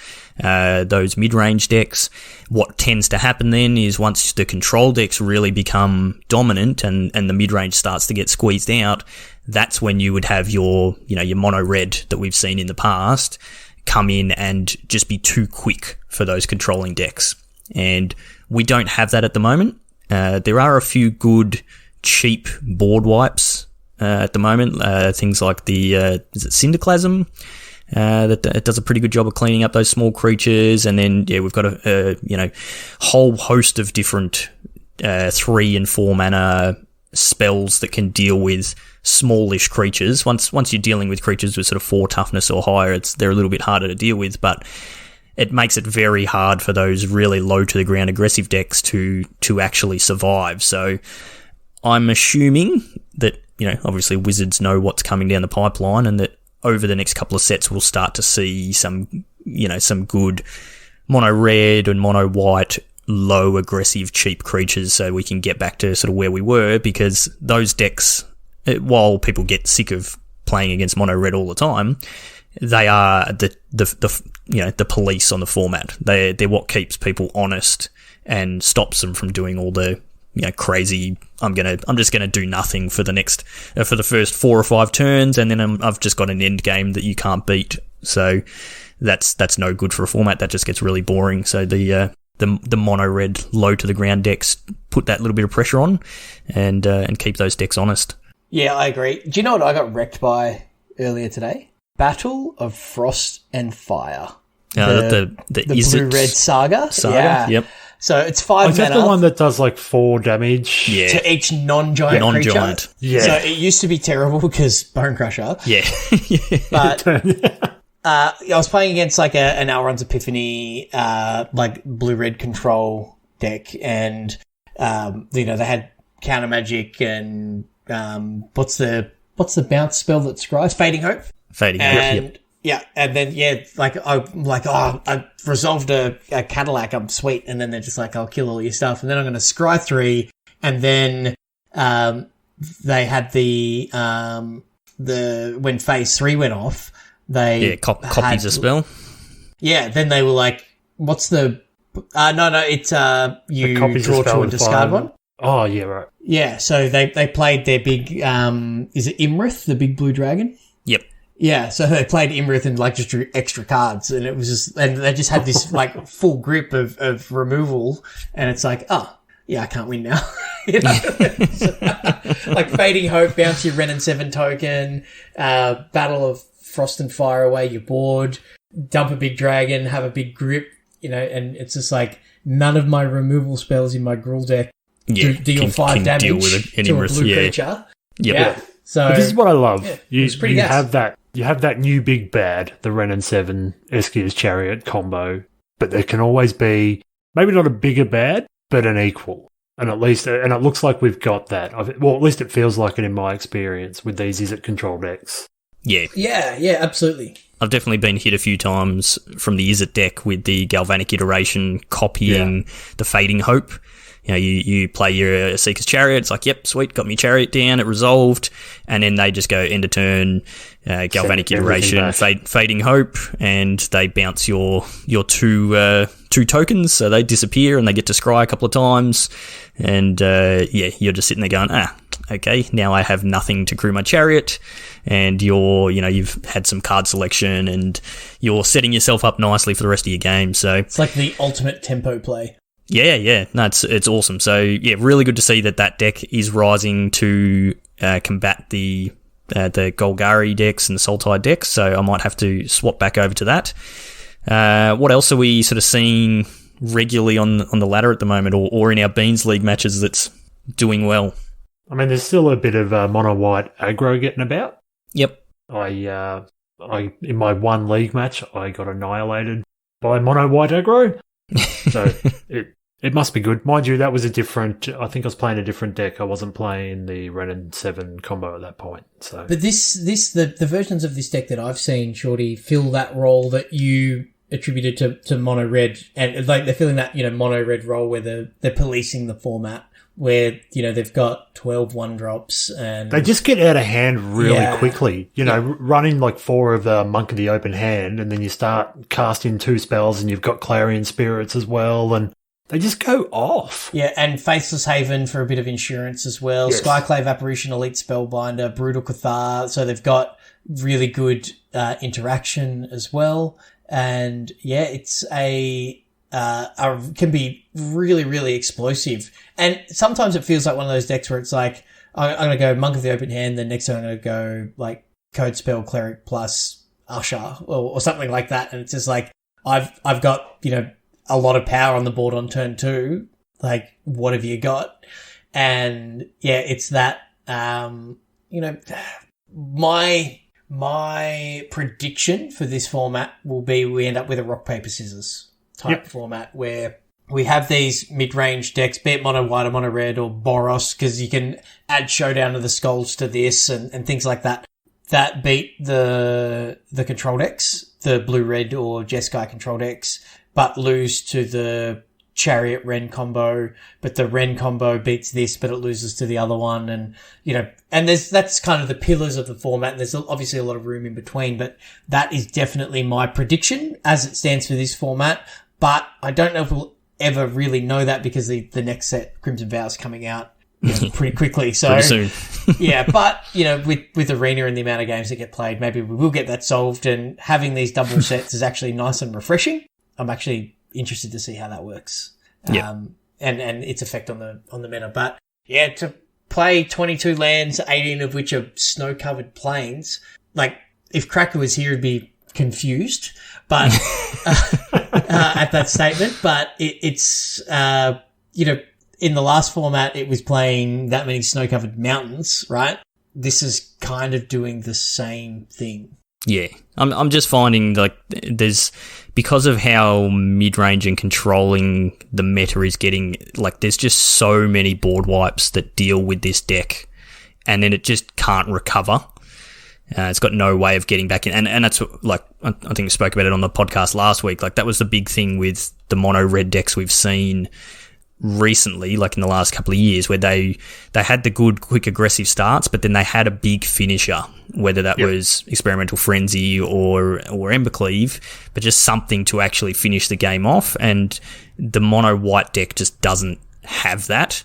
mid-range decks. What tends to happen then is once the control decks really become dominant and the mid-range starts to get squeezed out, that's when you would have your mono red that we've seen in the past come in and just be too quick for those controlling decks. And we don't have that at the moment. There are a few good cheap board wipes at the moment. Things like the is it Cinderclasm? That does a pretty good job of cleaning up those small creatures, and then we've got a whole host of different 3 and 4 mana spells that can deal with smallish creatures. Once you're dealing with creatures with sort of 4 toughness or higher, they're a little bit harder to deal with, but it makes it very hard for those really low to the ground aggressive decks to actually survive. So I'm assuming that, obviously Wizards know what's coming down the pipeline, and that over the next couple of sets we'll start to see some good mono red and mono white low aggressive cheap creatures, so we can get back to sort of where we were, because those decks, while people get sick of playing against mono red all the time, they are the police on the format. They're what keeps people honest and stops them from doing all the crazy. I'm just gonna do nothing for the first 4 or 5 turns, and then I've just got an end game that you can't beat. So that's no good for a format. That just gets really boring. So the mono red low to the ground decks put that little bit of pressure on, and keep those decks honest. Yeah, I agree. Do you know what I got wrecked by earlier today? Battle of Frost and Fire. The blue-red saga. Yeah. Yep. So it's 5 Is that the one that does like 4 damage? Yeah. To each non-giant creature. Yeah. So it used to be terrible because Bone Crusher. Yeah. But I was playing against like an Alrund's Epiphany, like blue-red control deck, and they had counter magic and what's the bounce spell that scries? Fading Hope. Fading Hope. Yep. Yeah, and then I resolved a Cadillac, I'm sweet, and then they're just like, I'll kill all your stuff, and then I'm going to scry 3, and then they had the when phase 3 went off, they copies a spell. Yeah, then they were like, what's the it's you draw 2 and discard 1. Oh yeah, right. Yeah, so they played their big is it Imrith, the big blue dragon? Yep. Yeah, so they played Imrith and just drew extra cards, and it was just, and they just had this full grip of removal, and it's like, oh yeah, I can't win now. Like Fading Hope, bounce your Renin 7 token, Battle of Frost and Fire away your board, dump a big dragon, have a big grip, and it's just like none of my removal spells in my Gruul deck deal 5 damage to a blue creature. Yep. Yeah. So but this is what I love. Yeah, You have that new big bad, the Renin 7 Eskier's Chariot combo, but there can always be maybe not a bigger bad, but an equal. And it looks like we've got that. Well, at least it feels like it in my experience with these Izzet control decks. Yeah. Yeah, absolutely. I've definitely been hit a few times from the Izzet deck with the Galvanic iteration copying the Fading Hope. You play your Seeker's Chariot, it's like, yep, sweet, got me Chariot down, it resolved, and then they just go end of turn, Galvanic iteration, Fading Hope, and they bounce your 2 tokens, so they disappear and they get to scry a couple of times, and you're just sitting there going, okay, now I have nothing to crew my Chariot, and you've had some card selection, and you're setting yourself up nicely for the rest of your game. So it's like the ultimate tempo play. Yeah. No, it's awesome. So yeah, really good to see that deck is rising to combat the Golgari decks and the Sultai decks. So I might have to swap back over to that. What else are we sort of seeing regularly on the ladder at the moment, or in our Beans League matches that's doing well? I mean, there's still a bit of mono white aggro getting about. Yep. I in my one league match, I got annihilated by mono white aggro. So it must be good. Mind you, that was I think I was playing a different deck. I wasn't playing the Renin 7 combo at that point. So, but the versions of this deck that I've seen, Shorty, fill that role that you attributed to mono red, and like they're filling that mono red role where they're policing the format, where they've got 12 1-drops and they just get out of hand really quickly. Running like 4 of the Monk of the Open Hand, and then you start casting 2 spells, and you've got Clarion Spirits as well, and they just go off. Yeah, and Faithless Haven for a bit of insurance as well. Yes. Skyclave Apparition, Elite Spellbinder, Brutal Cathar. So they've got really good interaction as well. And yeah, it's can be really, really explosive. And sometimes it feels like one of those decks where it's like, I'm going to go Monk of the Open Hand, then next time I'm going to go like Code Spell Cleric plus Usher or something like that. And it's just like, I've got, a lot of power on the board on turn 2. Like, what have you got? And yeah, it's that, my prediction for this format will be we end up with a rock, paper, scissors type format where we have these mid-range decks, be it mono white or mono red or Boros, because you can add Showdown of the Skulls to this and things like that, that beat the control decks, the blue-red or Jeskai control decks, but lose to the Chariot Ren combo, but the Ren combo beats this, but it loses to the other one. And, and that's kind of the pillars of the format. And there's obviously a lot of room in between, but that is definitely my prediction as it stands for this format. But I don't know if we'll ever really know that because the next set, Crimson Vow, is coming out pretty quickly. So, pretty soon. Yeah, but, with Arena and the amount of games that get played, maybe we will get that solved. And having these double sets is actually nice and refreshing. I'm actually interested to see how that works. And its effect on the meta. But yeah, to play 22 lands, 18 of which are snow-covered plains, like if Cracker was here, he'd be confused, but at that statement. But it's in the last format, it was playing that many snow-covered mountains, right? This is kind of doing the same thing. Yeah, I'm just finding like because of how mid-range and controlling the meta is getting, like there's just so many board wipes that deal with this deck, and then it just can't recover. It's got no way of getting back in, and that's like I think we spoke about it on the podcast last week. Like that was the big thing with the mono red decks we've seen recently, like in the last couple of years, where they had the good, quick, aggressive starts, but then they had a big finisher, whether that was Experimental Frenzy or Embercleave, but just something to actually finish the game off. And the mono white deck just doesn't have that.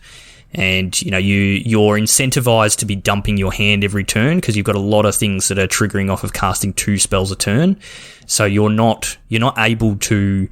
And you're incentivized to be dumping your hand every turn because you've got a lot of things that are triggering off of casting 2 spells a turn. So you're not able to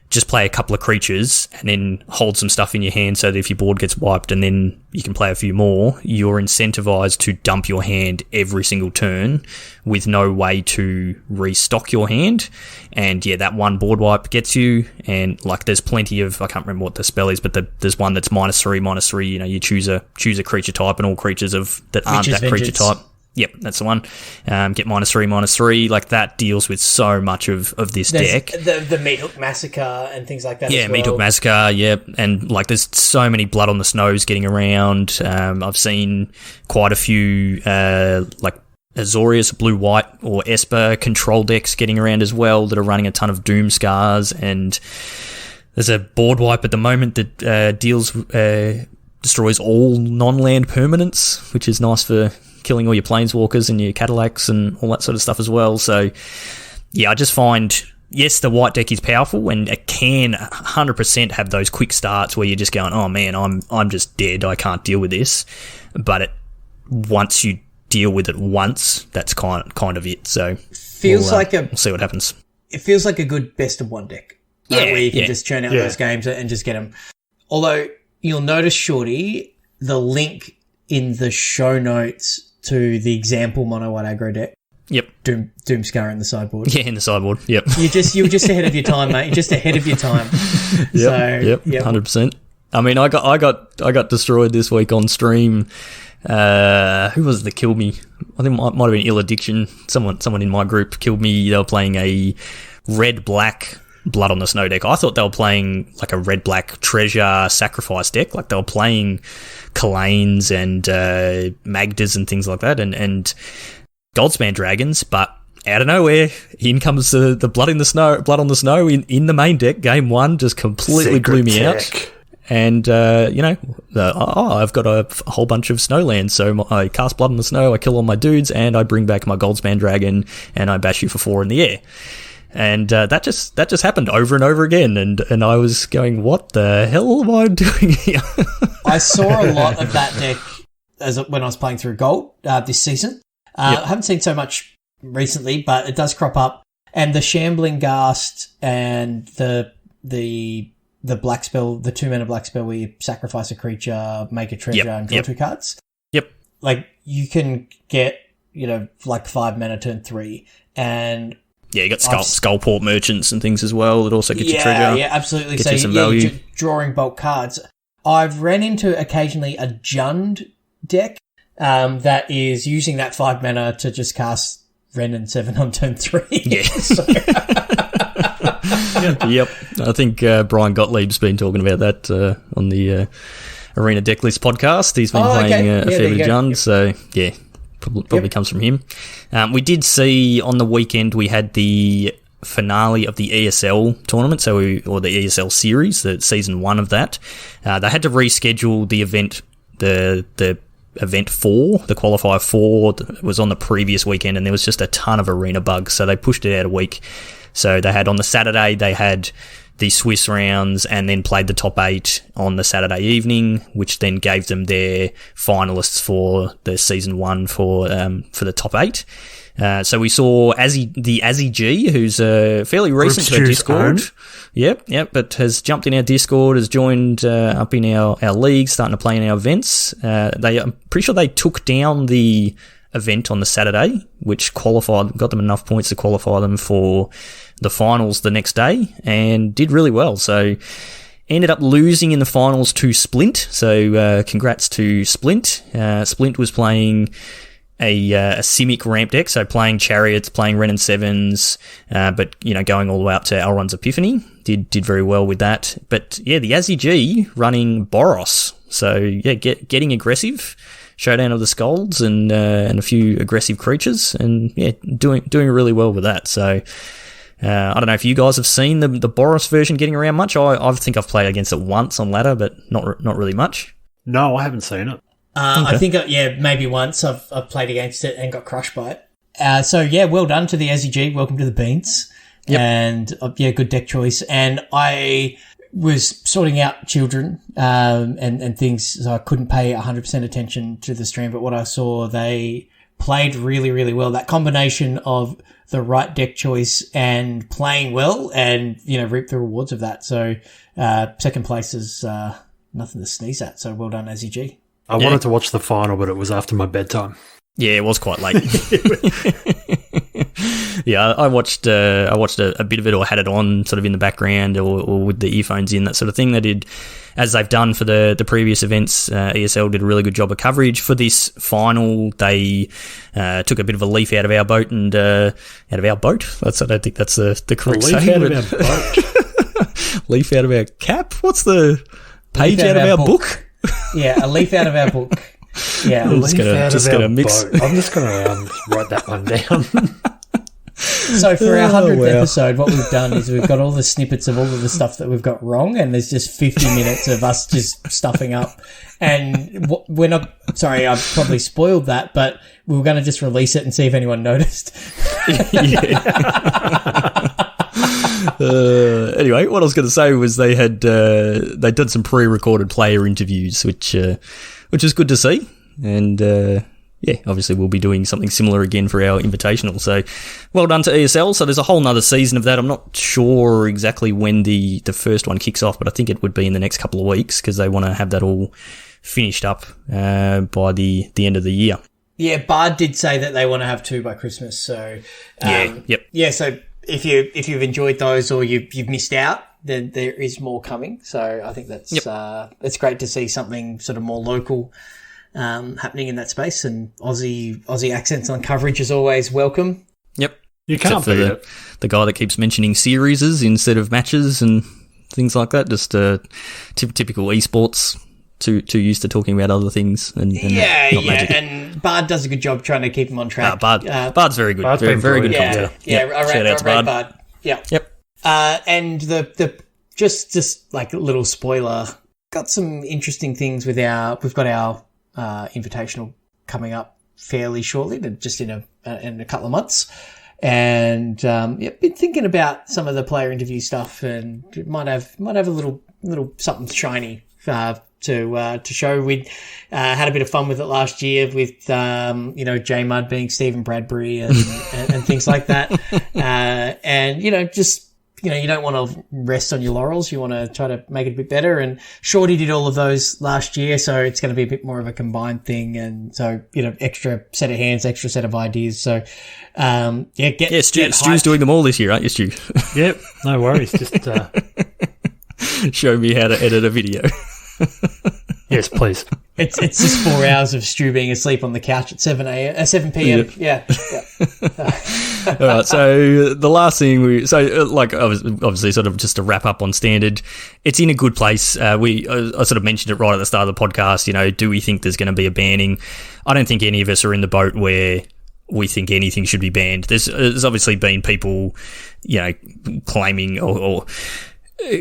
just play a couple of creatures and then hold some stuff in your hand so that if your board gets wiped and then you can play a few more, you're incentivized to dump your hand every single turn with no way to restock your hand. And yeah, that one board wipe gets you. And like there's plenty of, I can't remember what the spell is, but there's one that's -3/-3, you choose a creature type, and all creatures that aren't that creature type. Yep, that's the one. Get -3/-3. Like that deals with so much of this deck. The Meat Hook Massacre and things like that. Yeah, as well. Meat Hook Massacre. Yep, and like there's so many Blood on the Snows getting around. I've seen quite a few like Azorius, blue white or Esper control decks getting around as well that are running a ton of Doom Scars. And there's a board wipe at the moment that destroys all non-land permanents, which is nice for killing all your planeswalkers and your Cadillacs and all that sort of stuff as well. So yeah, I just find, yes, the white deck is powerful and it can 100% have those quick starts where you're just going, oh man, I'm just dead, I can't deal with this. But once you deal with it once, that's kind of it. So we'll see what happens. It feels like a good best of one deck. Right? Where you can just churn out those games and just get them. Although you'll notice, Shorty, the link in the show notes to the example mono white aggro deck. Yep. Doomscar in the sideboard. Yeah, in the sideboard. Yep. You were just ahead of your time, mate. You're just ahead of your time. Yep. 100%. I mean, I got destroyed this week on stream. Who was it that killed me? I think it might have been Ill Addiction. Someone in my group killed me. They were playing a red-black Blood on the Snow deck. I thought they were playing like a red-black treasure sacrifice deck. Like they were playing Kalanes and Magdas and things like that, and Goldspan Dragons. But out of nowhere, in comes the Blood on the Snow in the main deck. Game 1 just completely blew me out. And I've got a whole bunch of snowlands, so I cast Blood on the Snow, I kill all my dudes, and I bring back my Goldspan Dragon, and I bash you for 4 in the air. And that just happened over and over again, and I was going, what the hell am I doing here? I saw a lot of that deck when I was playing through Gold this season. I haven't seen so much recently, but it does crop up. And the Shambling Ghast and the black spell, the 2-mana black spell where you sacrifice a creature, make a treasure, and draw 2 cards. Yep. Like you can get, like 5 mana turn 3, and yeah, you got Skullport Merchants and things as well that also get you treasure. Yeah, absolutely. Get so you some value. Drawing bulk cards. I've ran into occasionally a Jund deck that is using that 5 mana to just cast Ren and 7 on turn 3. Yeah. Yep. I think Brian Gottlieb's been talking about that on the Arena Decklist podcast. He's been playing a fair bit of Jund, so yeah, probably comes from him. We did see on the weekend we had the finale of the ESL tournament, or the ESL series, the season 1 of that. They had to reschedule the event, the event 4, the qualifier 4 was on the previous weekend, and there was just a ton of arena bugs, so they pushed it out a week. So they had on the Saturday, they had the Swiss rounds and then played the top 8 on the Saturday evening, which then gave them their finalists for the season 1 for the top 8. So we saw the Azzy G, who's fairly recent to our Discord. Yep, but has jumped in our Discord, has joined up in our league, starting to play in our events. I'm pretty sure they took down the event on the Saturday, which got them enough points to qualify them for the finals the next day, and did really well. So ended up losing in the finals to Splint. So congrats to Splint. Splint was playing a Simic ramp deck, so playing Chariots, playing Ren and 7s, but going all the way up to Elrond's Epiphany. Did very well with that. But yeah, the Azzy G running Boros. So yeah, getting aggressive. Showdown of the Skulls and a few aggressive creatures, and yeah, doing really well with that. So I don't know if you guys have seen the Boros version getting around much. I think I've played against it once on ladder, but not really much. No, I haven't seen it. Okay. I think maybe once I've played against it and got crushed by it. So yeah, well done to the Azzy G. Welcome to the Beans. Yep. And good deck choice. And I was sorting out children and things, so I couldn't pay 100% attention to the stream, but what I saw, they played really, really well. That combination of the right deck choice and playing well and, reap the rewards of that. So second place is nothing to sneeze at, so well done, Azzy G. I wanted to watch the final, but it was after my bedtime. Yeah, it was quite late. Yeah, I watched a bit of it, or had it on sort of in the background, or with the earphones in, that sort of thing. They did, as they've done for the previous events. ESL did a really good job of coverage for this final. They took a bit of a leaf out of our boat and out of our boat. I don't think that's the correct saying. Leaf out of our boat. Leaf out of our cap. What's the page out of our book? Yeah, a leaf out of our book. Yeah, I'm just gonna mix. I'm just gonna write that one down. So for our 100th episode, what we've done is we've got all the snippets of all of the stuff that we've got wrong, and there's just 50 minutes of us just stuffing up. And we're not, sorry, I've probably spoiled that, but we were going to just release it and see if anyone noticed. Anyway, what I was going to say was they'd done some pre-recorded player interviews, which is good to see. And, yeah, obviously we'll be doing something similar again for our Invitational. So well done to ESL. So there's a whole nother season of that. I'm not sure exactly when the first one kicks off, but I think it would be in the next couple of weeks, because they want to have that all finished up by the end of the year. Yeah, Bard did say that they want to have 2 by Christmas. So yeah. So if you've enjoyed those, or you've missed out, then there is more coming. So I think that's it's great to see something sort of more local happening in that space, and Aussie accents on coverage is always welcome. Yep. You can't beat it. The guy that keeps mentioning series instead of matches and things like that. Just typical esports. Too used to talking about other things and not Magic. And Bard does a good job trying to keep him on track. Bard's very good. Bard's very good. Yeah, I rate Bard. Yeah. Yep. And the just like a little spoiler, got some interesting things with we've got our Invitational coming up fairly shortly, just in a couple of months, and been thinking about some of the player interview stuff, and might have a little something shiny to show. We had a bit of fun with it last year with J Mud being Stephen Bradbury and things like that, and just. You don't want to rest on your laurels. You want to try to make it a bit better. And Shorty did all of those last year, so it's going to be a bit more of a combined thing. And so, extra set of hands, extra set of ideas. So, Stu's doing them all this year, aren't you, Stu? Yep, no worries. Just show me how to edit a video. Yes, please. It's just 4 hours of Stu being asleep on the couch at 7 p.m. Yeah. All right, so the last thing obviously sort of just to wrap up on Standard, it's in a good place. I sort of mentioned it right at the start of the podcast, do we think there's going to be a banning? I don't think any of us are in the boat where we think anything should be banned. There's obviously been people, claiming or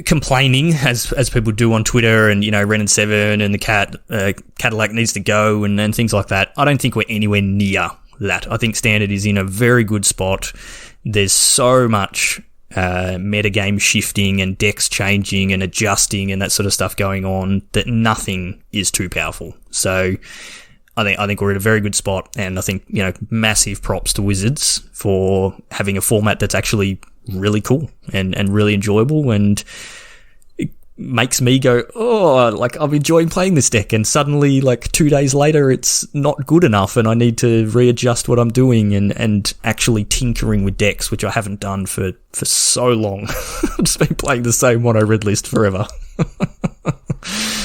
complaining as people do on Twitter, and Ren and Seven and the Cadillac needs to go and things like that. I don't think we're anywhere near that. I think Standard is in a very good spot. There's so much metagame shifting and decks changing and adjusting and that sort of stuff going on that nothing is too powerful. So I think we're at a very good spot, and I think massive props to Wizards for having a format that's actually really cool and really enjoyable, and it makes me go, I'm enjoying playing this deck, and suddenly 2 days later it's not good enough and I need to readjust what I'm doing and actually tinkering with decks, which I haven't done for so long. I've just been playing the same mono red list forever.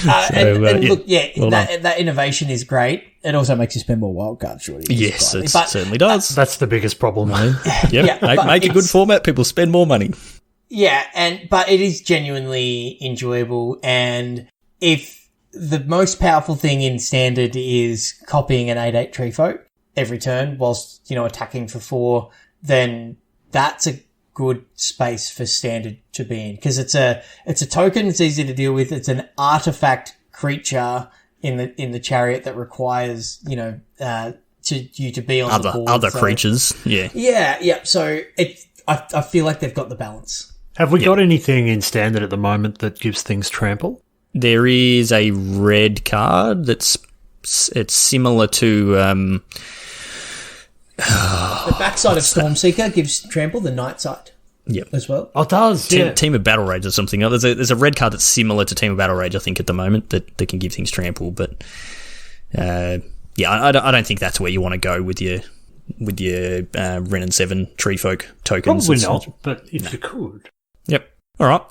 Look, that innovation is great. It also makes you spend more wildcards, Shorty. Yes, it certainly does. That's the biggest problem, man. Make a good format, people spend more money. Yeah, but it is genuinely enjoyable, and if the most powerful thing in Standard is copying an 8/8 tree folk every turn whilst, attacking for 4, then that's a good space for Standard to be in, because it's a token. It's easy to deal with. It's an artifact creature in the chariot that requires you to be on the board. Other creatures. Yeah. So I feel like they've got the balance. Have we got anything in Standard at the moment that gives things trample? There is a red card it's similar to the backside of Stormseeker gives trample, the night side. Yep. As well. Oh, it does. Team of Battle Rage or something. There's a red card that's similar to Team of Battle Rage, I think, at the moment, that can give things trample. But I don't think that's where you want to go with your Ren and Seven Tree Folk tokens. Probably not, but if you could. Yep. All right.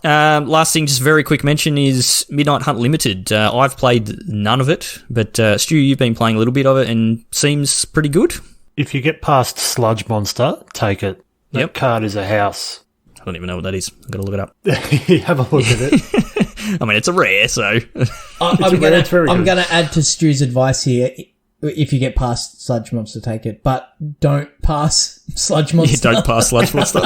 Last thing, just very quick mention is Midnight Hunt Limited. I've played none of it, but Stu, you've been playing a little bit of it and seems pretty good. If you get past Sludge Monster, take it. That card is a house. I don't even know what that is. I've got to look it up. Have a look at it. I mean, it's a rare, so... I'm going to add to Stu's advice here. If you get past Sludge Monster, take it. But don't pass Sludge Monster. Don't pass Sludge Monster.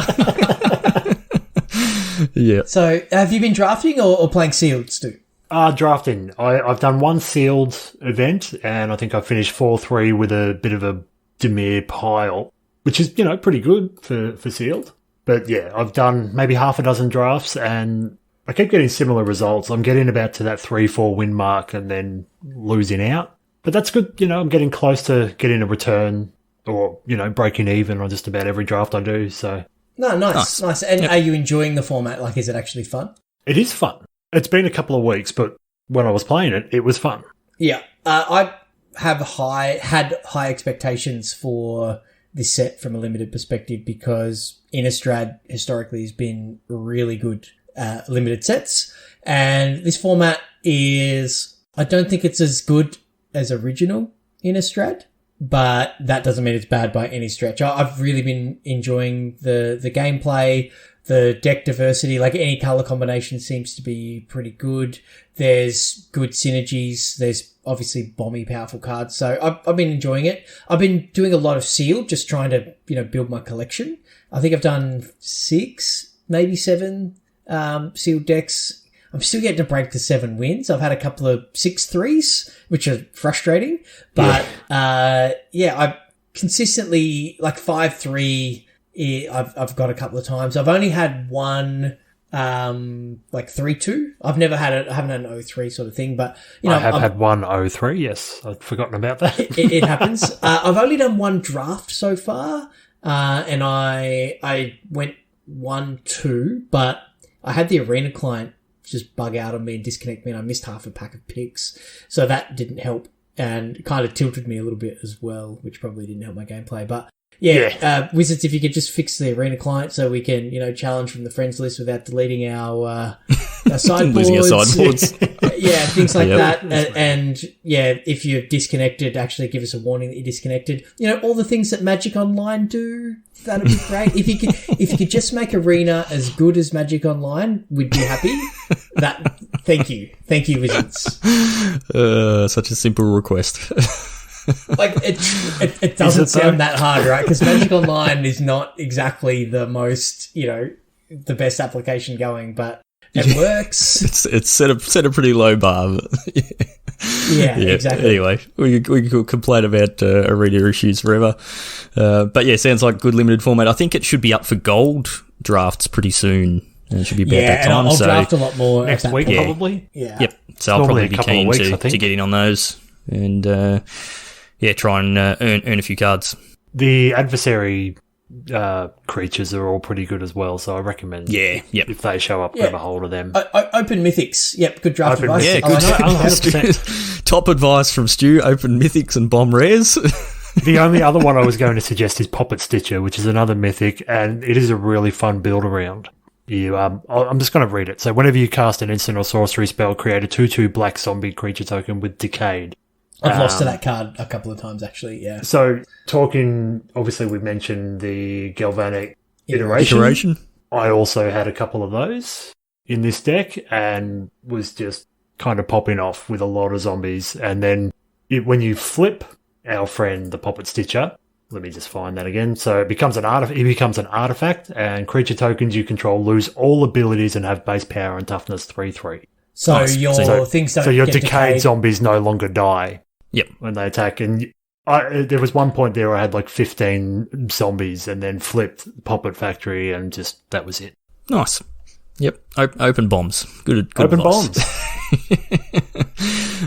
Yeah. So, have you been drafting or playing sealed, Stu? Drafting. I've done one sealed event, and I think I finished 4-3 with a bit of a Dimir pile, which is, pretty good for sealed. But yeah, I've done maybe half a dozen drafts, and I keep getting similar results. I'm getting about to that 3-4 win mark and then losing out. But that's good. I'm getting close to getting a return or, breaking even on just about every draft I do. So no, nice. And Are you enjoying the format? Is it actually fun? It is fun. It's been a couple of weeks, but when I was playing it, it was fun. Yeah. I have had high expectations for this set from a limited perspective, because Innistrad historically has been really good limited sets, and this format I don't think it's as good as original Innistrad, but that doesn't mean it's bad by any stretch. I've really been enjoying the gameplay, the deck diversity. Any color combination seems to be pretty good. There's good synergies. There's obviously bomby powerful cards. So I've been enjoying it. I've been doing a lot of sealed, just trying to, build my collection. I think I've done 6, maybe 7 sealed decks. I'm still getting to break the 7 wins. I've had a couple of 6-3s, which are frustrating. But, I consistently, 5-3, I've got a couple of times. I've only had one, 3-2. I haven't had an 0-3 sort of thing, but, I have had one 0-3, yes. I'd forgotten about that. It happens. I've only done one draft so far, and I went 1-2, but I had the arena client just bug out on me and disconnect me, and I missed half a pack of picks, so that didn't help. and kind of tilted me a little bit as well, which probably didn't help my gameplay. But Wizards, if you could just fix the arena client so we can, challenge from the friends list without deleting our sideboards. Losing our sideboards. Things like that. And if you're disconnected, actually give us a warning that you're disconnected. All the things that Magic Online do, that'd be great. If you could just make Arena as good as Magic Online, we'd be happy. Thank you, Wizards. Such a simple request. Like it doesn't sound that hard, right? Because Magic Online is not exactly the most, the best application going, but it works. It's set a pretty low bar. Yeah, exactly. Anyway, we could complain about arena issues forever. But sounds like good limited format. I think it should be up for gold drafts pretty soon. It should be about that time. I'll draft a lot more next week, probably. Yeah. Yep. So I'll probably be keen to get in on those and try and earn a few cards. The adversary creatures are all pretty good as well, so I recommend if they show up, grab a hold of them. Open Mythics. Yep, good draft advice. Yeah, good. 100%. Top advice from Stu, open Mythics and bomb rares. The only other one I was going to suggest is Puppet Stitcher, which is another Mythic, and it is a really fun build around. I'm just going to read it. So whenever you cast an instant or sorcery spell, create a 2/2 black zombie creature token with Decayed. I've lost to that card a couple of times, actually, yeah. So, obviously we mentioned the Galvanic iteration. I also had a couple of those in this deck and was just kind of popping off with a lot of zombies. And then when you flip our friend, the Puppet Stitcher, let me just find that again. So it becomes an artifact, and creature tokens you control lose all abilities and have base power and toughness 3/3. So things don't your get decayed zombies no longer die. Yep. When they attack. And there was one point there where I had like 15 zombies and then flipped Puppet Factory and just, that was it. Nice. Yep. Open bombs. Good open advice. Bombs.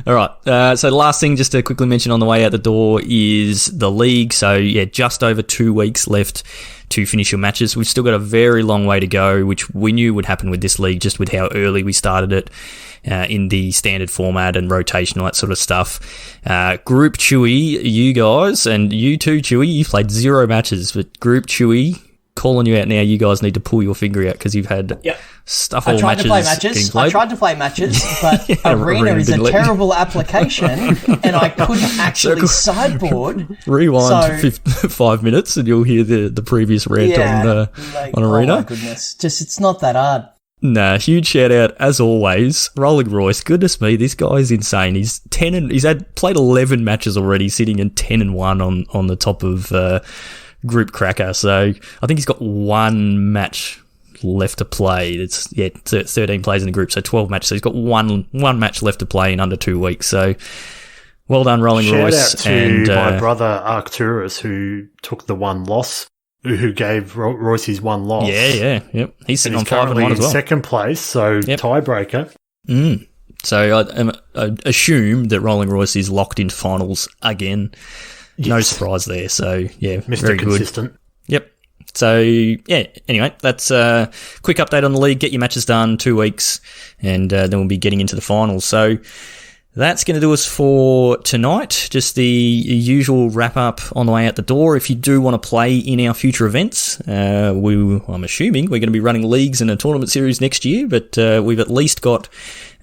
All right. So the last thing just to quickly mention on the way out the door is the league. So, just over 2 weeks left to finish your matches. We've still got a very long way to go, which we knew would happen with this league just with how early we started it. In the standard format and rotation, all that sort of stuff. Group Chewy, you guys, and you too, Chewy, you played 0 matches, but Group Chewy, calling you out now, you guys need to pull your finger out because you've had stuff all matches. I tried to play matches, but Arena is a terrible application, and I couldn't actually sideboard. Rewind 5 minutes and you'll hear the previous rant on Arena. Oh my goodness, it's not that hard. Nah, huge shout out as always, Rolling Royce. Goodness me, this guy's insane. He's played 11 matches already, sitting in 10-1 on the top of Group Cracker. So I think he's got 1 match left to play. It's 13 players in the group, so 12 matches. So he's got one match left to play in under 2 weeks. So well done, Rolling Royce. Shout out to my brother Arcturus, who took the 1 loss. Who gave Royce his 1 loss. Yep. He's sitting on 5-1 as well. Second place, so tiebreaker. So I assume that Rolling Royce is locked in finals again. Yes. No surprise there. So, Mr. very Consistent. Good. Yep. So, anyway, that's a quick update on the league. Get your matches done, 2 weeks, and then we'll be getting into the finals. So, that's going to do us for tonight. Just the usual wrap-up on the way out the door. If you do want to play in our future events, I'm assuming we're going to be running leagues and a tournament series next year, but we've at least got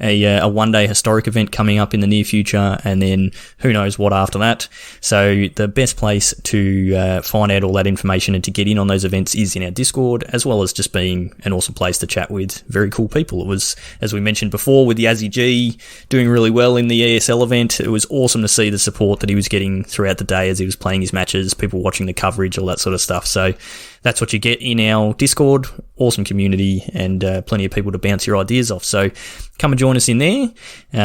a one-day historic event coming up in the near future, and then who knows what after that. So the best place to find out all that information and to get in on those events is in our Discord, as well as just being an awesome place to chat with very cool people. It was, as we mentioned before, with the Azzy G doing really well in the ESL event, it was awesome to see the support that he was getting throughout the day as he was playing his matches, people watching the coverage, all that sort of stuff. So that's what you get in our Discord. Awesome community and plenty of people to bounce your ideas off. So come and join us in there.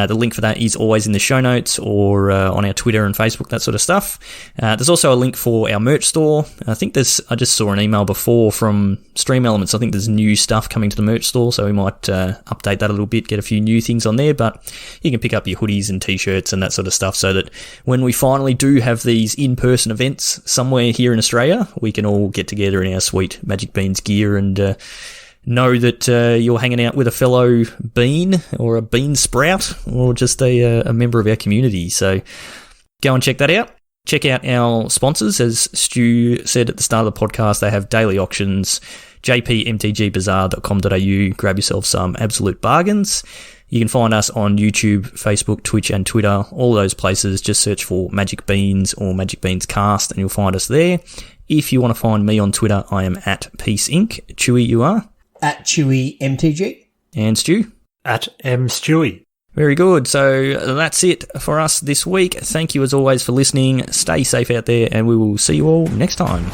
The link for that is always in the show notes or on our Twitter and Facebook, that sort of stuff. There's also a link for our merch store. I just saw an email before from Stream Elements. I think there's new stuff coming to the merch store, so we might update that a little bit, get a few new things on there. But you can pick up your hoodies and t-shirts and that sort of stuff so that when we finally do have these in-person events somewhere here in Australia, we can all get together in our sweet Magic Beans gear and know that you're hanging out with a fellow bean or a bean sprout or just a member of our community. So Go and check that out. Check out our sponsors. As Stu said at the start of the podcast, they have daily auctions, jpmtgbazaar.com.au. Grab yourself some absolute bargains. You can find us on YouTube, Facebook, Twitch and Twitter. All those places, just search for Magic Beans or Magic Beans Cast and you'll find us there. If you want to find me on Twitter, I am at Peace Inc. Chewy, you are? At Chewy MTG. And Stu? At Stewie. Very good. So that's it for us this week. Thank you as always for listening. Stay safe out there and we will see you all next time.